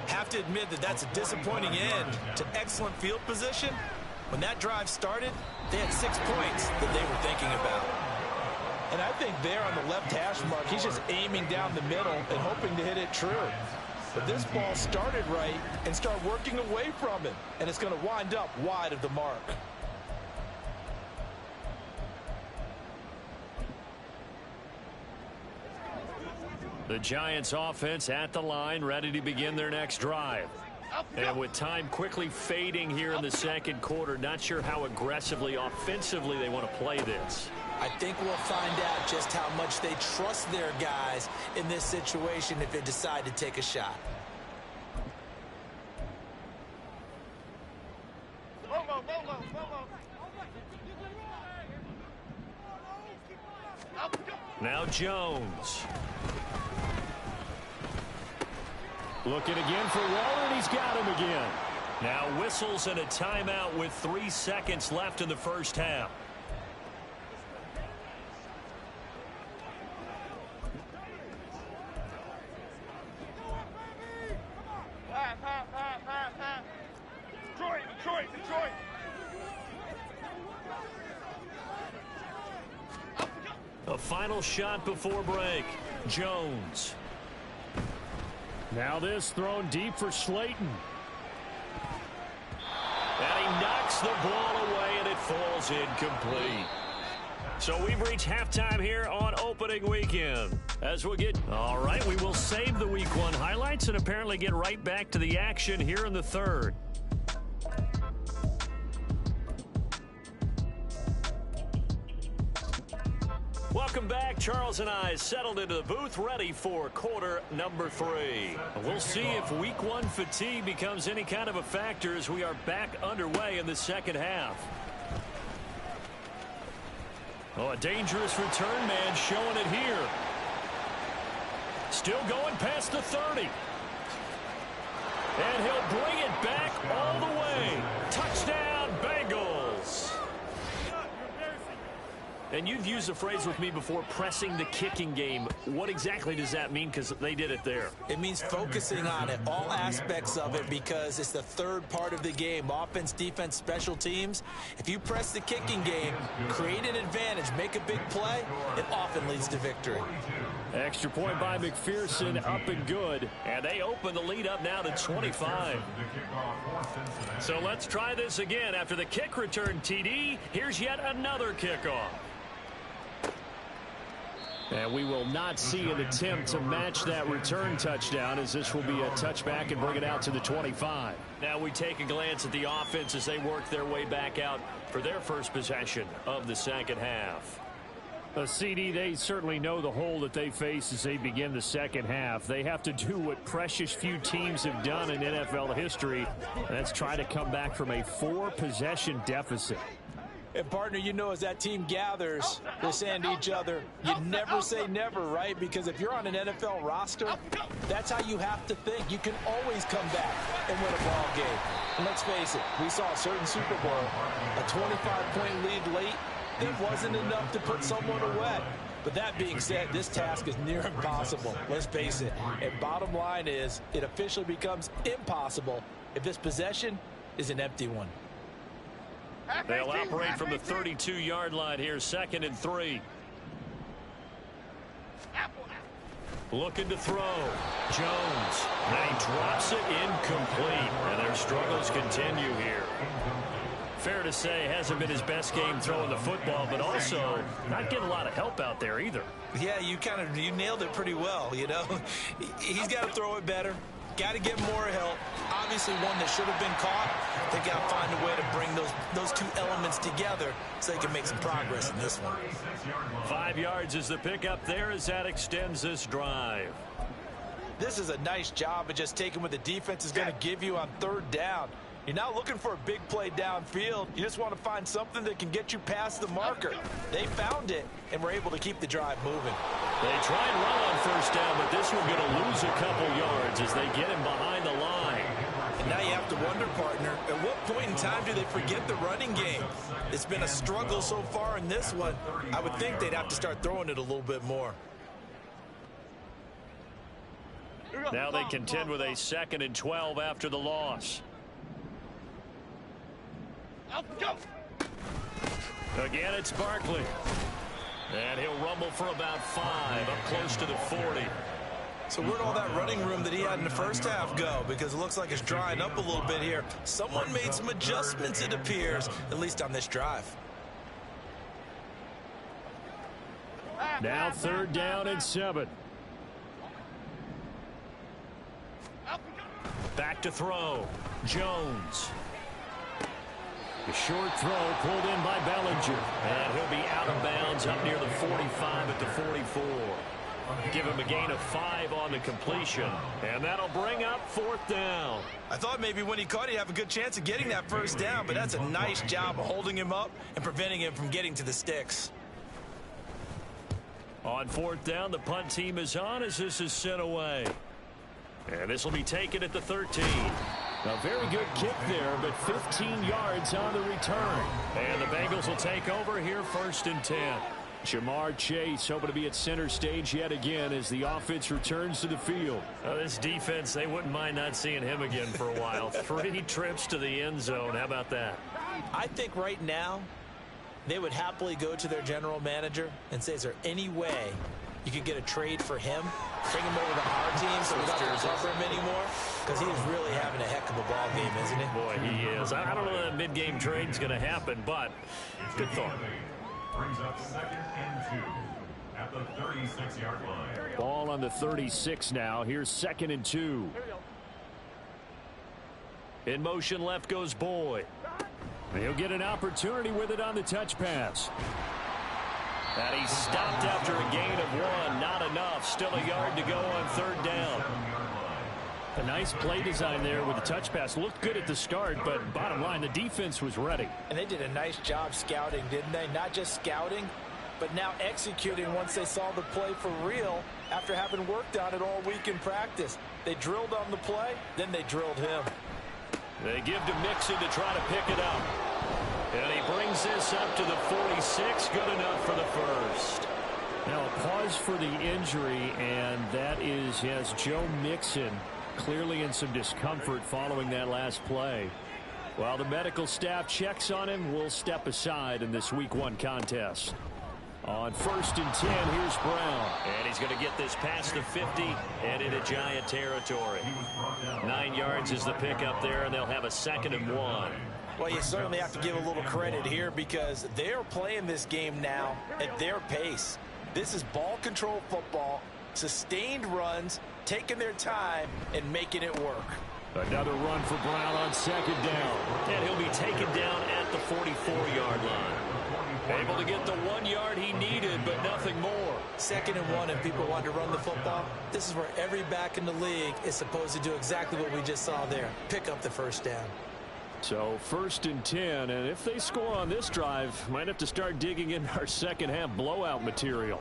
[SPEAKER 3] Have to admit that that's a disappointing end to excellent field position. When that drive started, they had 6 points that they were thinking about. And I think there on the left hash mark, he's just aiming down the middle and hoping to hit it true. But this ball started right and start working away from him, and it's going to wind up wide of the mark.
[SPEAKER 2] The Giants offense at the line, ready to begin their next drive. And with time quickly fading here in the second quarter, not sure how aggressively, offensively they want to play this.
[SPEAKER 3] I think we'll find out just how much they trust their guys in this situation if they decide to take a shot.
[SPEAKER 2] Now Jones.
[SPEAKER 5] Looking again for Waller, and he's got him again.
[SPEAKER 2] Now whistles and a timeout with 3 seconds left in the first half.
[SPEAKER 4] Detroit.
[SPEAKER 2] A final shot before break. Jones.
[SPEAKER 5] Now this thrown deep for Slayton.
[SPEAKER 2] And he knocks the ball away, and it falls incomplete. So we've reached halftime here on opening weekend. As we'll get, all right, we will save the Week 1 highlights and apparently get right back to the action here in the third. Welcome back. Charles and I settled into the booth, ready for quarter number 3. We'll see if Week 1 fatigue becomes any kind of a factor as we are back underway in the second half. Oh, a dangerous return man showing it here. Still going past the 30. And he'll bring it back all the way. Touchdown, Bengals. And you've used the phrase with me before, pressing the kicking game. What exactly does that mean? Because they did it there.
[SPEAKER 3] It means focusing on it, all aspects of it, because it's the third part of the game. Offense, defense, special teams. If you press the kicking game, create an advantage, make a big play, it often leads to victory.
[SPEAKER 2] Extra point by McPherson, up and good. And they open the lead up now to 25. So let's try this again. After the kick return TD, here's yet another kickoff. And we will not see an attempt to match that return touchdown, as this will be a touchback and bring it out to the 25. Now we take a glance at the offense as they work their way back out for their first possession of the second half. CD, they certainly know the hole that they face as they begin the second half. They have to do what precious few teams have done in NFL history, and that's try to come back from a 4-possession deficit.
[SPEAKER 3] And, partner, you know, as that team gathers, they're saying to each other, you never say never, right? Because if you're on an NFL roster, that's how you have to think. You can always come back and win a ball game. And let's face it, we saw a certain Super Bowl, a 25-point lead late, that wasn't enough to put someone away. But that being said, this task is near impossible. Let's face it. And bottom line is, it officially becomes impossible if this possession is an empty one.
[SPEAKER 2] They'll operate from the 32-yard line here, 2nd and 3. Looking to throw. Jones. And he drops it incomplete. And their struggles continue here. Fair to say, hasn't been his best game throwing the football, but also not getting a lot of help out there either.
[SPEAKER 3] Yeah, you nailed it pretty well, you know. He's got to throw it better. Got to get more help. Obviously one that should have been caught. They got to find a way to bring those two elements together so they can make some progress in this one.
[SPEAKER 2] 5 yards is the pickup there as that extends this drive.
[SPEAKER 3] This is a nice job of just taking what the defense is going to give you on 3rd down. You're not looking for a big play downfield. You just want to find something that can get you past the marker. They found it and were able to keep the drive moving.
[SPEAKER 2] They try and run on 1st down, but this one going to lose a couple yards as they get him behind the line.
[SPEAKER 3] And now you have to wonder, partner, at what point in time do they forget the running game? It's been a struggle so far in this one. I would think they'd have to start throwing it a little bit more.
[SPEAKER 2] Now they contend with a 2nd and 12 after the loss. Again, it's Barkley. And he'll rumble for about 5, up close to the 40.
[SPEAKER 3] So where'd all that running room that he had in the first half go? Because it looks like it's drying up a little bit here. Someone made some adjustments, it appears, at least on this drive.
[SPEAKER 2] Now 3rd down and 7. Back to throw. Jones. The short throw pulled in by Bellinger. And he'll be out of bounds up near the 45 at the 44. Give him a gain of 5 on the completion. And that'll bring up 4th down.
[SPEAKER 3] I thought maybe when he caught, he'd have a good chance of getting that 1st down, but that's a nice job of holding him up and preventing him from getting to the sticks.
[SPEAKER 2] On 4th down, the punt team is on as this is sent away. And this will be taken at the 13. A very good kick there, but 15 yards on the return. And the Bengals will take over here 1st and 10. Jamar Chase hoping to be at center stage yet again as the offense returns to the field. This defense, they wouldn't mind not seeing him again for a while. 3 trips to the end zone. How about that?
[SPEAKER 3] I think right now they would happily go to their general manager and say, is there any way you could get a trade for him, bring him over to our team so we don't have to cover him anymore? Because he is really having a heck of a ball game, isn't he?
[SPEAKER 2] Boy, he is. I don't know that mid-game trade's going to happen, but good thought.
[SPEAKER 6] Brings up 2nd and 2 at the 36-yard line.
[SPEAKER 5] Ball on the 36 now. Here's 2nd and 2.
[SPEAKER 2] In motion, left goes Boyd.
[SPEAKER 5] He'll get an opportunity with it on the touch pass.
[SPEAKER 2] And he's stopped after a gain of 1. Not enough. Still a yard to go on 3rd down.
[SPEAKER 5] A nice play design there with the touch pass. Looked good at the start, but bottom line, the defense was ready.
[SPEAKER 3] And they did a nice job scouting, didn't they? Not just scouting, but now executing once they saw the play for real after having worked on it all week in practice. They drilled on the play, then they drilled him.
[SPEAKER 2] They give to Mixon to try to pick it up. And he brings this up to the 46. Good enough for the first.
[SPEAKER 5] Now a pause for the injury, and that is, yes, Joe Mixon clearly in some discomfort following that last play. While the medical staff checks on him, we'll step aside in this Week 1 contest. On 1st and 10, here's Brown.
[SPEAKER 2] And he's going to get this past the 50 and into Giant territory. 9 yards is the pickup there, and they'll have a 2nd and 1.
[SPEAKER 3] Well, you certainly have to give a little credit here because they're playing this game now at their pace. This is ball control football, sustained runs, taking their time and making it work.
[SPEAKER 5] Another run for Brown on 2nd down.
[SPEAKER 2] And he'll be taken down at the 44-yard line. Able to get the 1 yard he needed, but nothing more.
[SPEAKER 3] 2nd and 1, and people want to run the football. This is where every back in the league is supposed to do exactly what we just saw there. Pick up the 1st down.
[SPEAKER 5] So 1st and 10, and if they score on this drive, might have to start digging in our second half blowout material.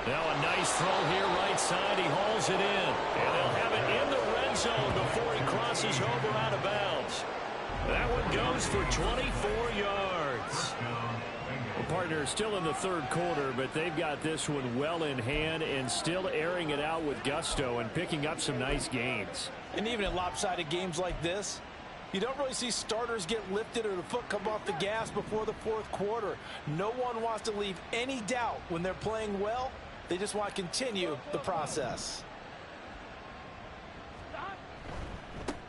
[SPEAKER 2] Now a nice throw here right side. He hauls it in. And they'll have it in the red zone before he crosses over out of bounds. That one goes for 24 yards.
[SPEAKER 5] Well, partner, still in the 3rd quarter, but they've got this one well in hand and still airing it out with gusto and picking up some nice gains.
[SPEAKER 3] And even in lopsided games like this, you don't really see starters get lifted or the foot come off the gas before the 4th quarter. No one wants to leave any doubt when they're playing well. They just want to continue the process.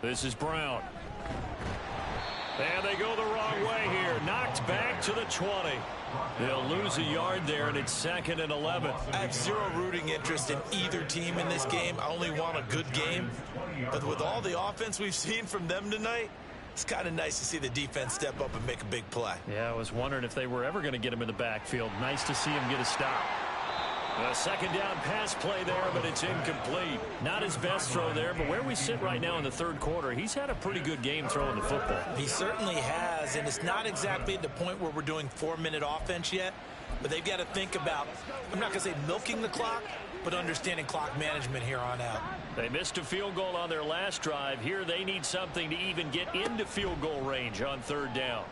[SPEAKER 2] This is Brown. And they go the wrong way here. Knocked back to the 20. They'll lose a yard there, and it's 2nd and 11.
[SPEAKER 3] I have zero rooting interest in either team in this game. I only want a good game. But with all the offense we've seen from them tonight, it's kind of nice to see the defense step up and make a big play.
[SPEAKER 5] Yeah, I was wondering if they were ever going to get him in the backfield. Nice to see him get a stop.
[SPEAKER 2] A 2nd down pass play there, but it's incomplete. Not his best throw there, but where we sit right now in the 3rd quarter, he's had a pretty good game throwing the football.
[SPEAKER 3] He certainly has, and it's not exactly at the point where we're doing 4-minute offense yet, but they've got to think about, I'm not going to say milking the clock, but understanding clock management here on out.
[SPEAKER 2] They missed a field goal on their last drive. Here they need something to even get into field goal range on 3rd down.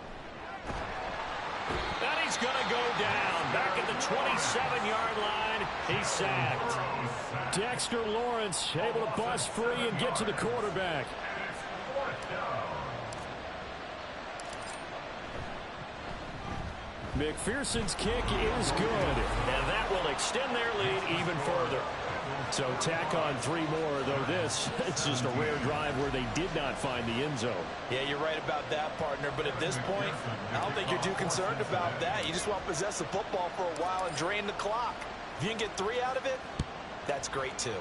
[SPEAKER 2] And he's going to go down. Back at the 27-yard line. He's sacked.
[SPEAKER 5] Dexter Lawrence able to bust free and get to the quarterback. McPherson's kick is good.
[SPEAKER 2] And that will extend their lead even further.
[SPEAKER 5] So tack on 3 more, though this, it's just a rare drive where they did not find the end zone.
[SPEAKER 3] Yeah, you're right about that, partner. But at this point, I don't think you're too concerned about that. You just want to possess the football for a while and drain the clock. If you can get 3 out of it, that's great too.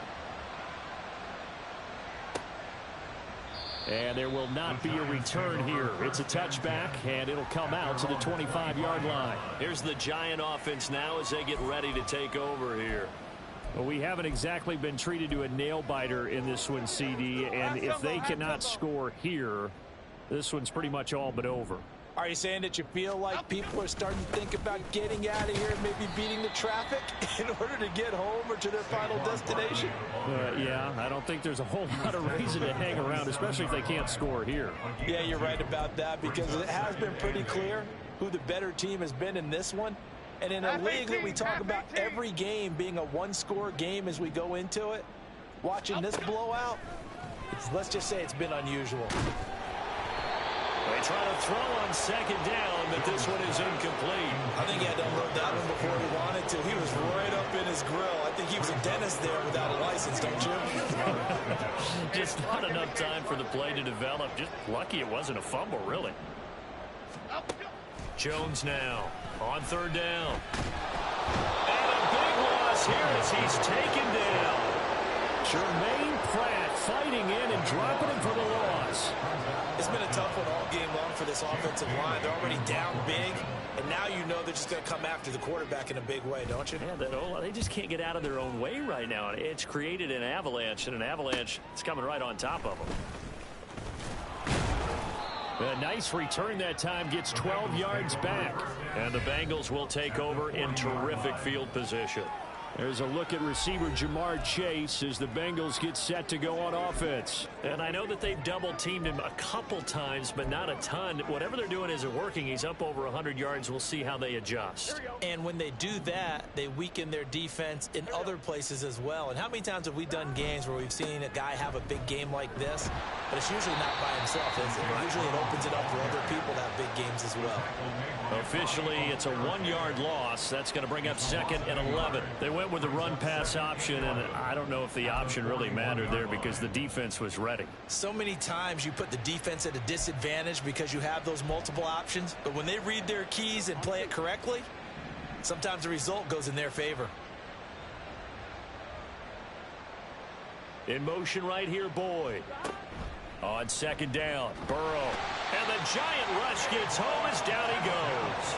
[SPEAKER 5] And there will not be a return here. It's a touchback, and it'll come out to the 25-yard line.
[SPEAKER 2] Here's the Giant offense now as they get ready to take over here.
[SPEAKER 5] Well, we haven't exactly been treated to a nail-biter in this one, CD, and if they cannot score here, this one's pretty much all but over.
[SPEAKER 3] Are you saying that you feel like people are starting to think about getting out of here and maybe beating the traffic in order to get home or to their final destination?
[SPEAKER 5] Yeah, I don't think there's a whole lot of reason to hang around, especially if they can't score here.
[SPEAKER 3] Yeah, you're right about that because it has been pretty clear who the better team has been in this one. And in a league that we talk about every game being a one-score game as we go into it, watching this blowout, let's just say it's been unusual.
[SPEAKER 2] They try to throw on second down, but this one is incomplete.
[SPEAKER 3] I think he had to unload that one before he wanted to. He was right up in his grill. I think he was a dentist there without a license, don't you?
[SPEAKER 2] Just not enough time for the play to develop. Just lucky it wasn't a fumble, really. Jones now On third down. And a big loss here as he's taken down. Jermaine Pratt fighting in and dropping him for the loss.
[SPEAKER 3] It's been a tough one all game long for this offensive line. They're already down big, and now you know they're just going to come after the quarterback in a big way, don't you?
[SPEAKER 2] Yeah, they just can't get out of their own way right now. It's created an avalanche, and an avalanche is coming right on top of them. A nice return that time, gets 12 yards back. And the Bengals will take over in terrific field position. There's a look at receiver Jamar Chase as the Bengals get set to go on offense. And I know that they've double-teamed him a couple times, but not a ton. Whatever they're doing isn't working. He's up over 100 yards. We'll see how they adjust.
[SPEAKER 3] And when they do that, they weaken their defense in other places as well. And how many times have we done games where we've seen a guy have a big game like this, but it's usually not by himself, is it? Usually it opens it up for other people to have big games as well.
[SPEAKER 2] Officially, it's a 1-yard loss. That's going to bring up 2nd and 11. They went with the run-pass option, and I don't know if the option really mattered there because the defense was ready.
[SPEAKER 3] So many times you put the defense at a disadvantage because you have those multiple options, but when they read their keys and play it correctly, sometimes the result goes in their favor.
[SPEAKER 2] In motion right here, Boyd. On 2nd down, Burrow. And the giant rush gets home as down he goes.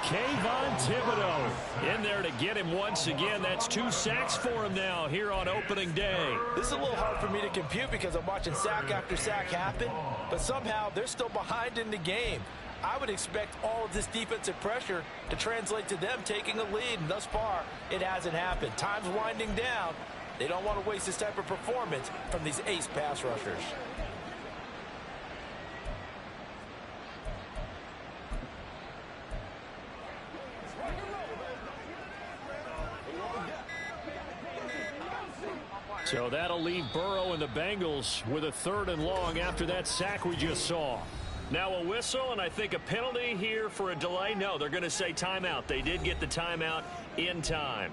[SPEAKER 2] Kayvon Thibodeau in there to get him once again. That's 2 sacks for him now here on opening day.
[SPEAKER 3] This is a little hard for me to compute because I'm watching sack after sack happen, but somehow they're still behind in the game. I would expect all of this defensive pressure to translate to them taking a lead, and thus far it hasn't happened. Time's winding down. They don't want to waste this type of performance from these ace pass rushers.
[SPEAKER 2] So that'll leave Burrow and the Bengals with a 3rd and long after that sack we just saw. Now a whistle and I think a penalty here for a delay. No, they're going to say timeout. They did get the timeout in time.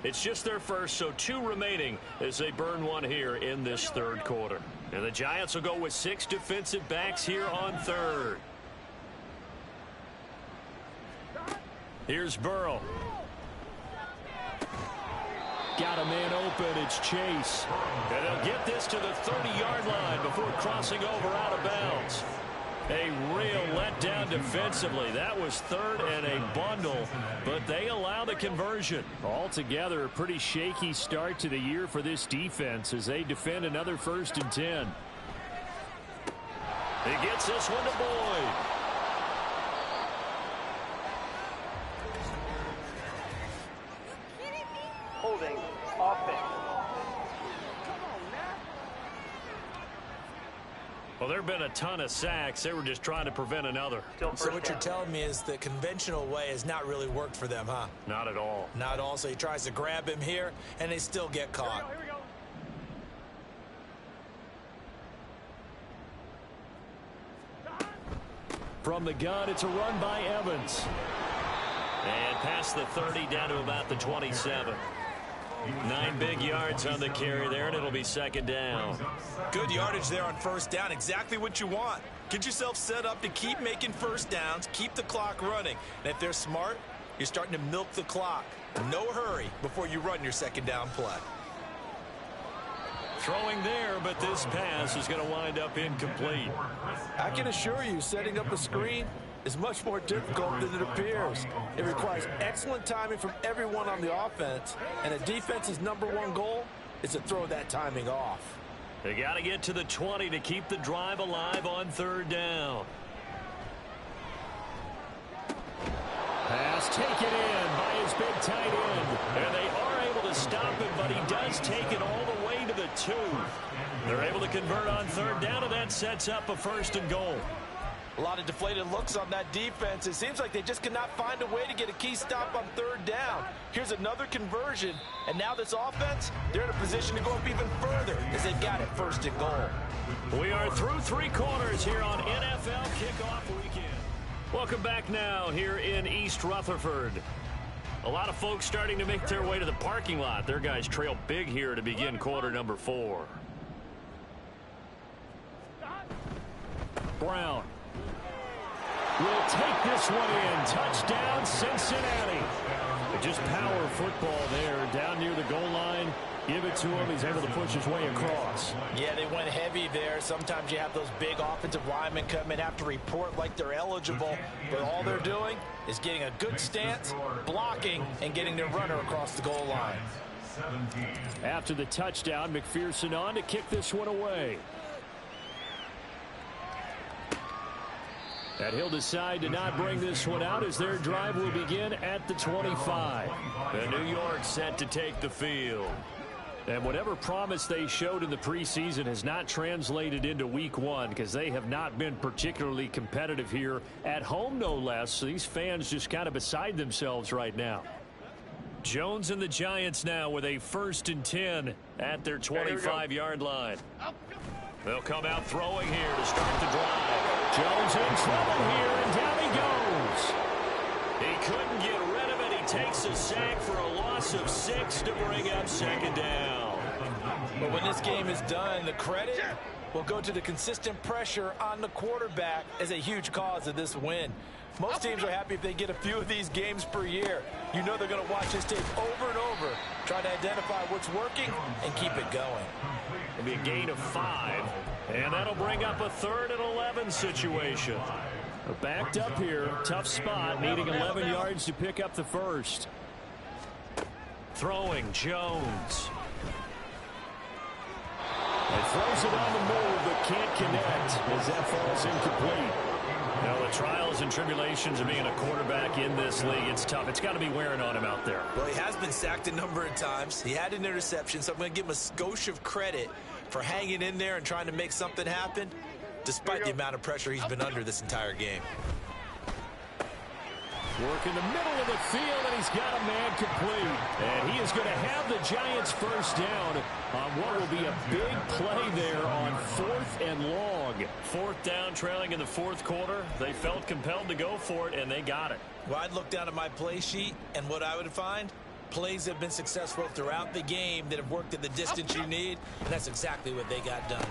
[SPEAKER 2] It's just their first, so 2 remaining as they burn one here in this 3rd quarter. And the Giants will go with 6 defensive backs here on 3rd. Here's Burrow. Got a man open. It's Chase. And they'll get this to the 30-yard line before crossing over out of bounds. A real letdown defensively. That was 3rd and a bundle, but they allow the conversion. Altogether, a pretty shaky start to the year for this defense as they defend another 1st and 10. He gets this one to Boyd.
[SPEAKER 7] Holding offense.
[SPEAKER 2] Well, there have been a ton of sacks. They were just trying to prevent another.
[SPEAKER 3] So what you're telling me is the conventional way has not really worked for them, huh?
[SPEAKER 2] Not at all.
[SPEAKER 3] Not at all. So he tries to grab him here, and they still get caught.
[SPEAKER 7] Here we go.
[SPEAKER 2] From the gun, it's a run by Evans. And past the 30 down to about the 27. 9 big yards on the carry there, and it'll be 2nd down.
[SPEAKER 3] Good yardage there on 1st down. Exactly what you want. Get yourself set up to keep making 1st downs, keep the clock running. And if they're smart, you're starting to milk the clock. No hurry before you run your 2nd down play.
[SPEAKER 2] Throwing there, but this pass is going to wind up incomplete.
[SPEAKER 3] I can assure you, setting up a screen is much more difficult than it appears. It requires excellent timing from everyone on the offense, and a defense's #1 goal is to throw that timing off.
[SPEAKER 2] They got to get to the 20 to keep the drive alive on 3rd down. Pass taken in by his big tight end, and they are able to stop him, but he does take it all the way to the 2. They're able to convert on 3rd down, and that sets up a 1st and goal.
[SPEAKER 3] A lot of deflated looks on that defense. It seems like they just cannot find a way to get a key stop on 3rd down. Here's another conversion, and now this offense, they're in a position to go up even further as they've got it 1st and goal.
[SPEAKER 2] We are through 3 quarters here on NFL Kickoff Weekend. Welcome back now here in East Rutherford. A lot of folks starting to make their way to the parking lot. Their guys trail big here to begin quarter number 4. will take this one in. Touchdown, Cincinnati. Just power football there down near the goal line. Give it to him. He's able to push his way across.
[SPEAKER 3] Yeah, they went heavy there. Sometimes you have those big offensive linemen come in, have to report like they're eligible, but all they're doing is getting a good stance, blocking, and getting their runner across the goal line.
[SPEAKER 2] After the touchdown, McPherson on to kick this one away. And he'll decide to not bring this one out as their drive will begin at the 25. And New York set to take the field. And whatever promise they showed in the preseason has not translated into week one because they have not been particularly competitive here at home, no less. So these fans just kind of beside themselves right now. Jones and the Giants now with a 1st and 10 at their 25-yard line. They'll come out throwing here to start the drive. Jones in trouble here, and down he goes. He couldn't get rid of it. He takes a sack for a loss of 6 to bring up 2nd down.
[SPEAKER 3] But when this game is done, the credit will go to the consistent pressure on the quarterback as a huge cause of this win. Most teams are happy if they get a few of these games per year. You know they're going to watch this tape over and over, try to identify what's working and keep it going.
[SPEAKER 2] It'll be a gain of 5, and that'll bring up a 3rd and 11 situation. We're backed up here, tough spot, needing 11 yards to pick up the first. Throwing Jones. And throws it on the move, but can't connect as that falls incomplete. Now, the trials and tribulations of being a quarterback in this league, it's tough. It's got to be wearing on him out there.
[SPEAKER 3] Well, he has been sacked a number of times. He had an interception, so I'm going to give him a skosh of credit for hanging in there and trying to make something happen, despite the amount of pressure he's been under this entire game.
[SPEAKER 2] Work in the middle of the field, and he's got a man complete. And he is going to have the Giants first down on what will be a big play there on 4th and long. 4th down, trailing in the 4th quarter. They felt compelled to go for it, and they got it.
[SPEAKER 3] Well, I'd look down at my play sheet, and what I would find, plays have been successful throughout the game that have worked at the distance you need, and that's exactly what they got done.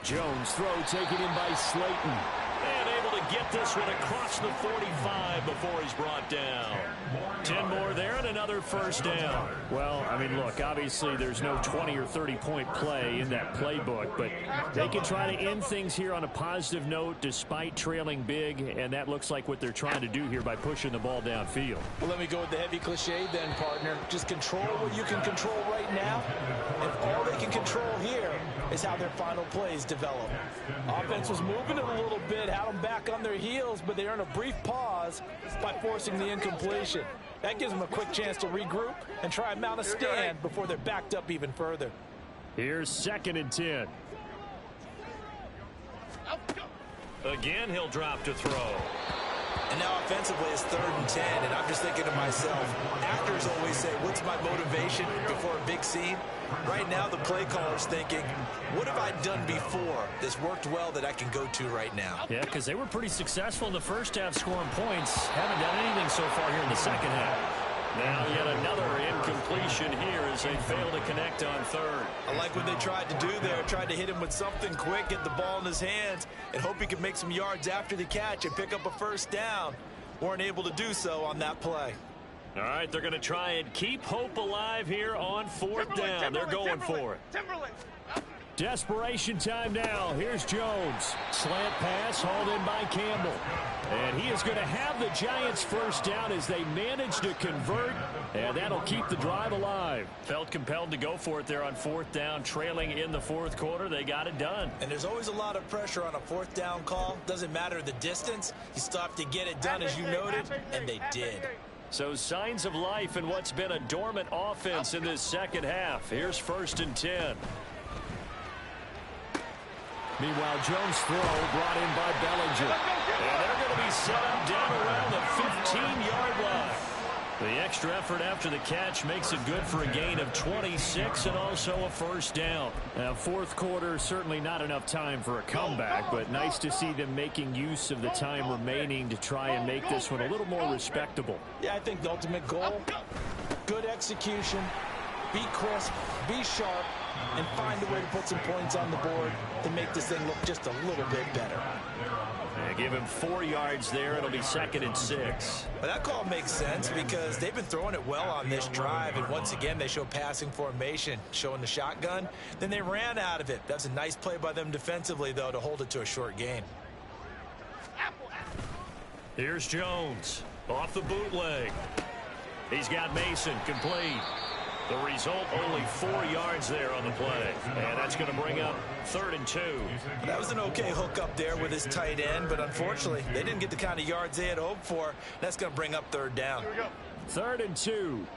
[SPEAKER 2] Jones throw taken in by Slayton. And able to get this one across the 45 before he's brought down. 10 more there and another first down. Well, I mean, look, obviously there's no 20 or 30-point play in that playbook, but they can try to end things here on a positive note despite trailing big, and that looks like what they're trying to do here by pushing the ball downfield.
[SPEAKER 3] Well, let me go with the heavy cliche then, partner. Just control what you can control right now, and all they can control here is how their final plays develop. Offense was moving it a little bit, had them back on their heels, but they earn a brief pause by forcing the incompletion. That gives them a quick chance to regroup and try and mount a stand before they're backed up even further.
[SPEAKER 2] Here's 2nd and 10. Again, he'll drop to throw.
[SPEAKER 3] And now offensively it's 3rd and 10, and I'm just thinking to myself, actors always say, what's my motivation before a big scene? Right now the play caller's thinking, what have I done before that's worked well that I can go to right now?
[SPEAKER 2] Yeah, because they were pretty successful in the first half scoring points. Haven't done anything so far here in the second half. Now yet another incompletion here as they fail to connect on 3rd.
[SPEAKER 3] I like what they tried to do there. Tried to hit him with something quick, get the ball in his hands, and hope he could make some yards after the catch and pick up a first down. Weren't able to do so on that play.
[SPEAKER 2] All right, they're going to try and keep hope alive here on 4th down. They're going for it. Desperation time now. Here's Jones. Slant pass hauled in by Campbell. And he is going to have the Giants first down as they manage to convert, and that'll keep the drive alive. Felt compelled to go for it there on 4th down, trailing in the 4th quarter. They got it done.
[SPEAKER 3] And there's always a lot of pressure on a 4th down call. Doesn't matter the distance. You still have to get it done, as you noted, and they did.
[SPEAKER 2] So signs of life in what's been a dormant offense in this second half. Here's 1st and 10. Meanwhile, Jones' throw brought in by Bellinger. And they're going to be set up down around the 15-yard line. The extra effort after the catch makes it good for a gain of 26 and also a first down. Now, 4th quarter, certainly not enough time for a comeback, but nice to see them making use of the time remaining to try and make this one a little more respectable.
[SPEAKER 3] Yeah, I think the ultimate goal, good execution, Be crisp, be sharp, and find a way to put some points on the board to make this thing look just a little bit better.
[SPEAKER 2] Give him 4 yards there. It'll be 2nd and 6.
[SPEAKER 3] But that call makes sense because they've been throwing it well on this drive, and once again they show passing formation, showing the shotgun. Then they ran out of it. That's a nice play by them defensively, though, to hold it to a short gain.
[SPEAKER 2] Here's Jones off the bootleg. He's got Mason complete. The result, only 4 yards there on the play. And that's going to bring up 3rd and 2.
[SPEAKER 3] That was an okay hook up there with his tight end, but unfortunately, they didn't get the kind of yards they had hoped for. That's going to bring up 3rd down.
[SPEAKER 5] 3rd and 2.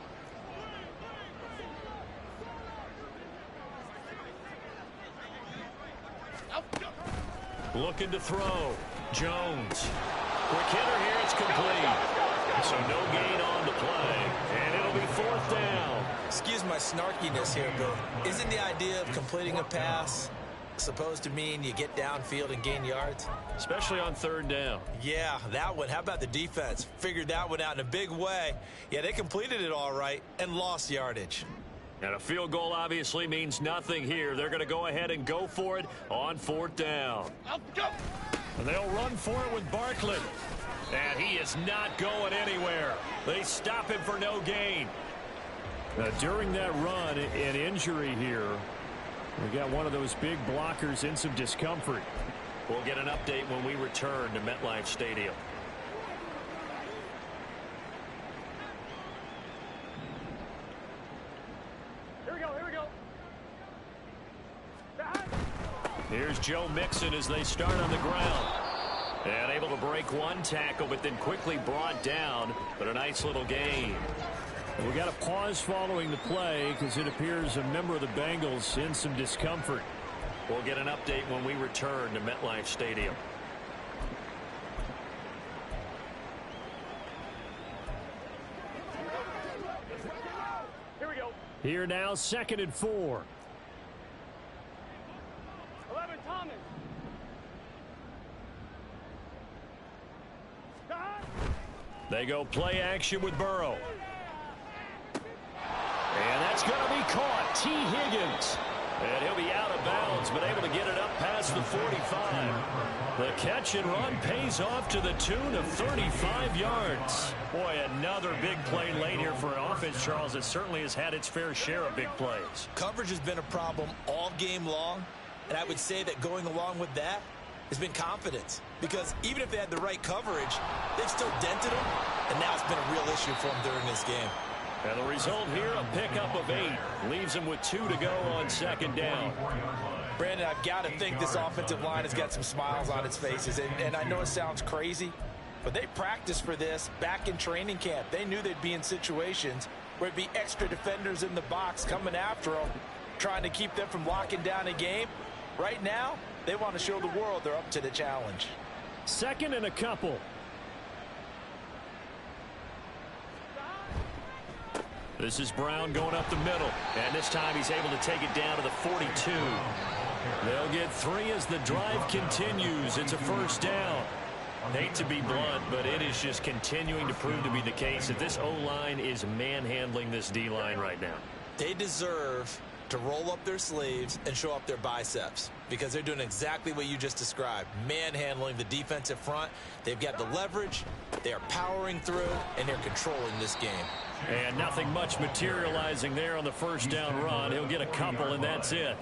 [SPEAKER 2] Looking to throw. Jones. Quick hitter here. It's complete. So no gain on the play. And it'll be 4th down.
[SPEAKER 3] Excuse my snarkiness here, but isn't the idea of completing a pass supposed to mean you get downfield and gain yards?
[SPEAKER 2] Especially on 3rd down.
[SPEAKER 3] Yeah, that one. How about the defense? Figured that one out in a big way. Yeah, they completed it all right and lost yardage.
[SPEAKER 2] And a field goal obviously means nothing here. They're going to go ahead and go for it on 4th down. And they'll run for it with Barkley. And he is not going anywhere. They stop him for no gain.
[SPEAKER 5] During that run, an injury here. We got one of those big blockers in some discomfort.
[SPEAKER 2] We'll get an update when we return to MetLife Stadium.
[SPEAKER 4] Here we go.
[SPEAKER 2] Here's Joe Mixon as they start on the ground. And able to break one tackle, but then quickly brought down. But a nice little gain.
[SPEAKER 5] We got a pause following the play because it appears a member of the Bengals in some discomfort.
[SPEAKER 2] We'll get an update when we return to MetLife Stadium.
[SPEAKER 4] Here we go.
[SPEAKER 5] Here now, 2nd and 4.
[SPEAKER 4] 11, Thomas.
[SPEAKER 2] They go play action with Burrow. And that's going to be caught. T. Higgins. And he'll be out of bounds, but able to get it up past the 45. The catch and run pays off to the tune of 35 yards. Boy, another big play late here for an offense, Charles, that certainly has had its fair share of big plays.
[SPEAKER 3] Coverage has been a problem all game long, and I would say that going along with that has been confidence. Because even if they had the right coverage, they've still dented them, and now it's been a real issue for them during this game.
[SPEAKER 2] And the result here, a pickup of 8. Leaves them with 2 to go on 2nd down.
[SPEAKER 3] Brandon, I've got to think this offensive line has got some smiles on its faces. And I know it sounds crazy, but they practiced for this back in training camp. They knew they'd be in situations where it'd be extra defenders in the box coming after them, trying to keep them from locking down a game. Right now, they want to show the world they're up to the challenge.
[SPEAKER 5] 2nd and a couple.
[SPEAKER 2] This is Brown going up the middle. And this time he's able to take it down to the 42. They'll get 3 as the drive continues. It's a 1st down. Hate to be blunt, but it is just continuing to prove to be the case that this O-line is manhandling this D-line right now.
[SPEAKER 3] They deserve to roll up their sleeves and show up their biceps because they're doing exactly what you just described, manhandling the defensive front. They've got the leverage, they are powering through, and they're controlling this game.
[SPEAKER 2] And nothing much materializing there on the 1st down run. He'll get a couple, and that's it.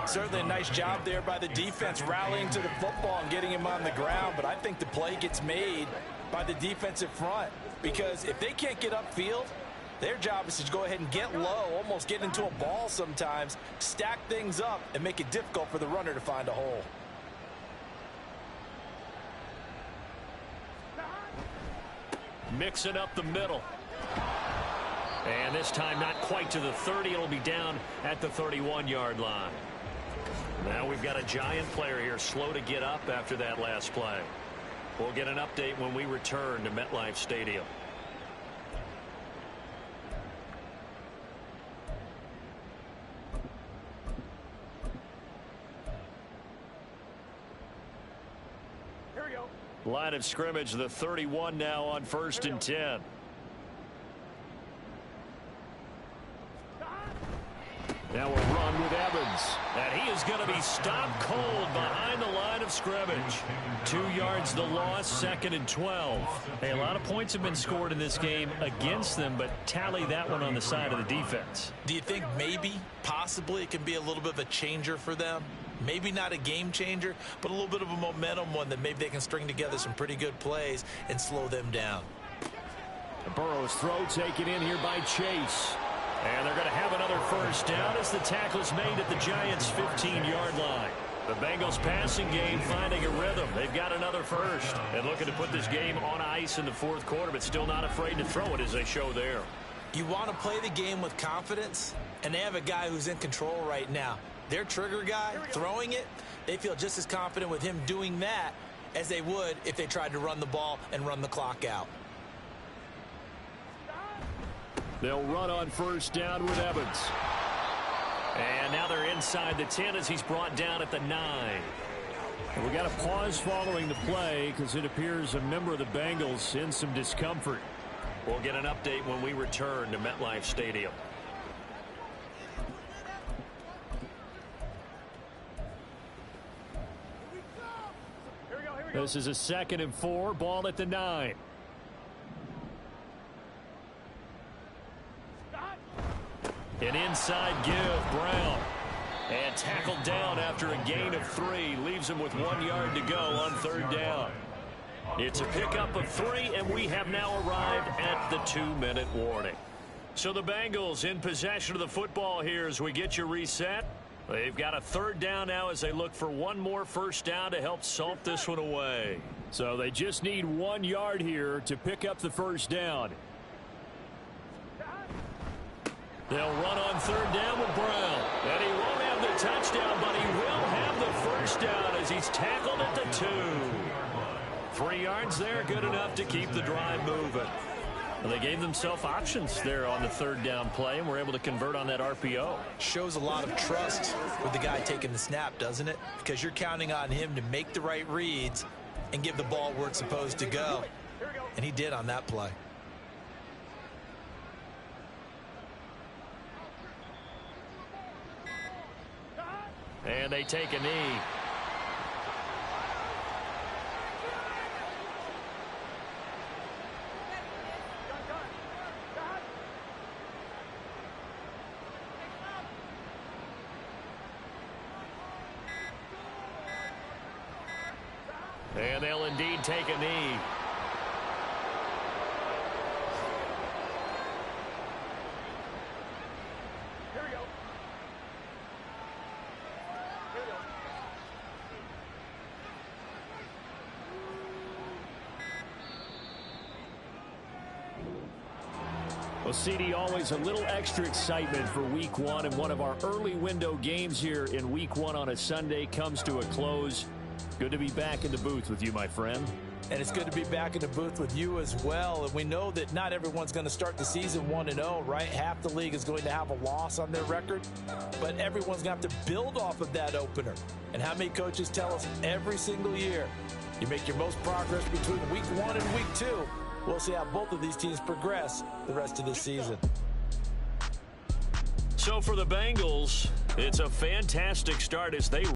[SPEAKER 3] Certainly a nice job there by the defense rallying to the football and getting him on the ground, but I think the play gets made by the defensive front because if they can't get upfield, their job is to go ahead and get low, almost get into a ball sometimes, stack things up, and make it difficult for the runner to find a hole.
[SPEAKER 2] Mixing up the middle. And this time not quite to the 30. It'll be down at the 31-yard line. Now we've got a Giant player here slow to get up after that last play. We'll get an update when we return to MetLife Stadium.
[SPEAKER 4] Here we go.
[SPEAKER 2] Line of scrimmage, the 31 now on 1st and 10. with Evans. And he is going to be stopped cold behind the line of scrimmage. 2 yards the loss, 2nd and 12.
[SPEAKER 8] Hey, a lot of points have been scored in this game against them, but tally that one on the side of the defense.
[SPEAKER 3] Do you think maybe, possibly, it can be a little bit of a changer for them? Maybe not a game changer, but a little bit of a momentum one that maybe they can string together some pretty good plays and slow them down.
[SPEAKER 2] Burrow's throw taken in here by Chase. And they're going to have another first down as the tackle's made at the Giants' 15-yard line. The Bengals passing game finding a rhythm. They've got another first. And looking to put this game on ice in the 4th quarter, but still not afraid to throw it as they show there.
[SPEAKER 3] You want to play the game with confidence, and they have a guy who's in control right now. Their trigger guy, throwing it, they feel just as confident with him doing that as they would if they tried to run the ball and run the clock out.
[SPEAKER 2] They'll run on first down with Evans. And now they're inside the 10 as he's brought down at the 9. And we got a pause following the play because it appears a member of the Bengals in some discomfort. We'll get an update when we return to MetLife Stadium. This is a 2nd and 4, ball at the 9. An inside give, Brown. And tackled down after a gain of 3. Leaves him with 1 yard to go on 3rd down. It's a pickup of 3, and we have now arrived at the 2-minute warning. So the Bengals in possession of the football here as we get you reset. They've got a 3rd down now as they look for one more first down to help salt this one away. So they just need 1 yard here to pick up the first down. They'll run on 3rd down with Brown. And he won't have the touchdown, but he will have the first down as he's tackled at the 2. 3 yards there, good enough to keep the drive moving. Well, they gave themselves options there on the 3rd down play and were able to convert on that RPO.
[SPEAKER 3] Shows a lot of trust with the guy taking the snap, doesn't it? Because you're counting on him to make the right reads and give the ball where it's supposed to go. And he did on that play.
[SPEAKER 2] And they take a knee. And they'll indeed take a knee. Well, CD, always a little extra excitement for Week 1, and one of our early window games here in Week 1 on a Sunday comes to a close. Good to be back in the booth with you, my friend.
[SPEAKER 3] And it's good to be back in the booth with you as well. And we know that not everyone's going to start the season 1-0, right? Half the league is going to have a loss on their record, but everyone's going to have to build off of that opener. And how many coaches tell us every single year, you make your most progress between Week 1 and Week 2. We'll see how both of these teams progress the rest of this season.
[SPEAKER 2] So for the Bengals, it's a fantastic start as they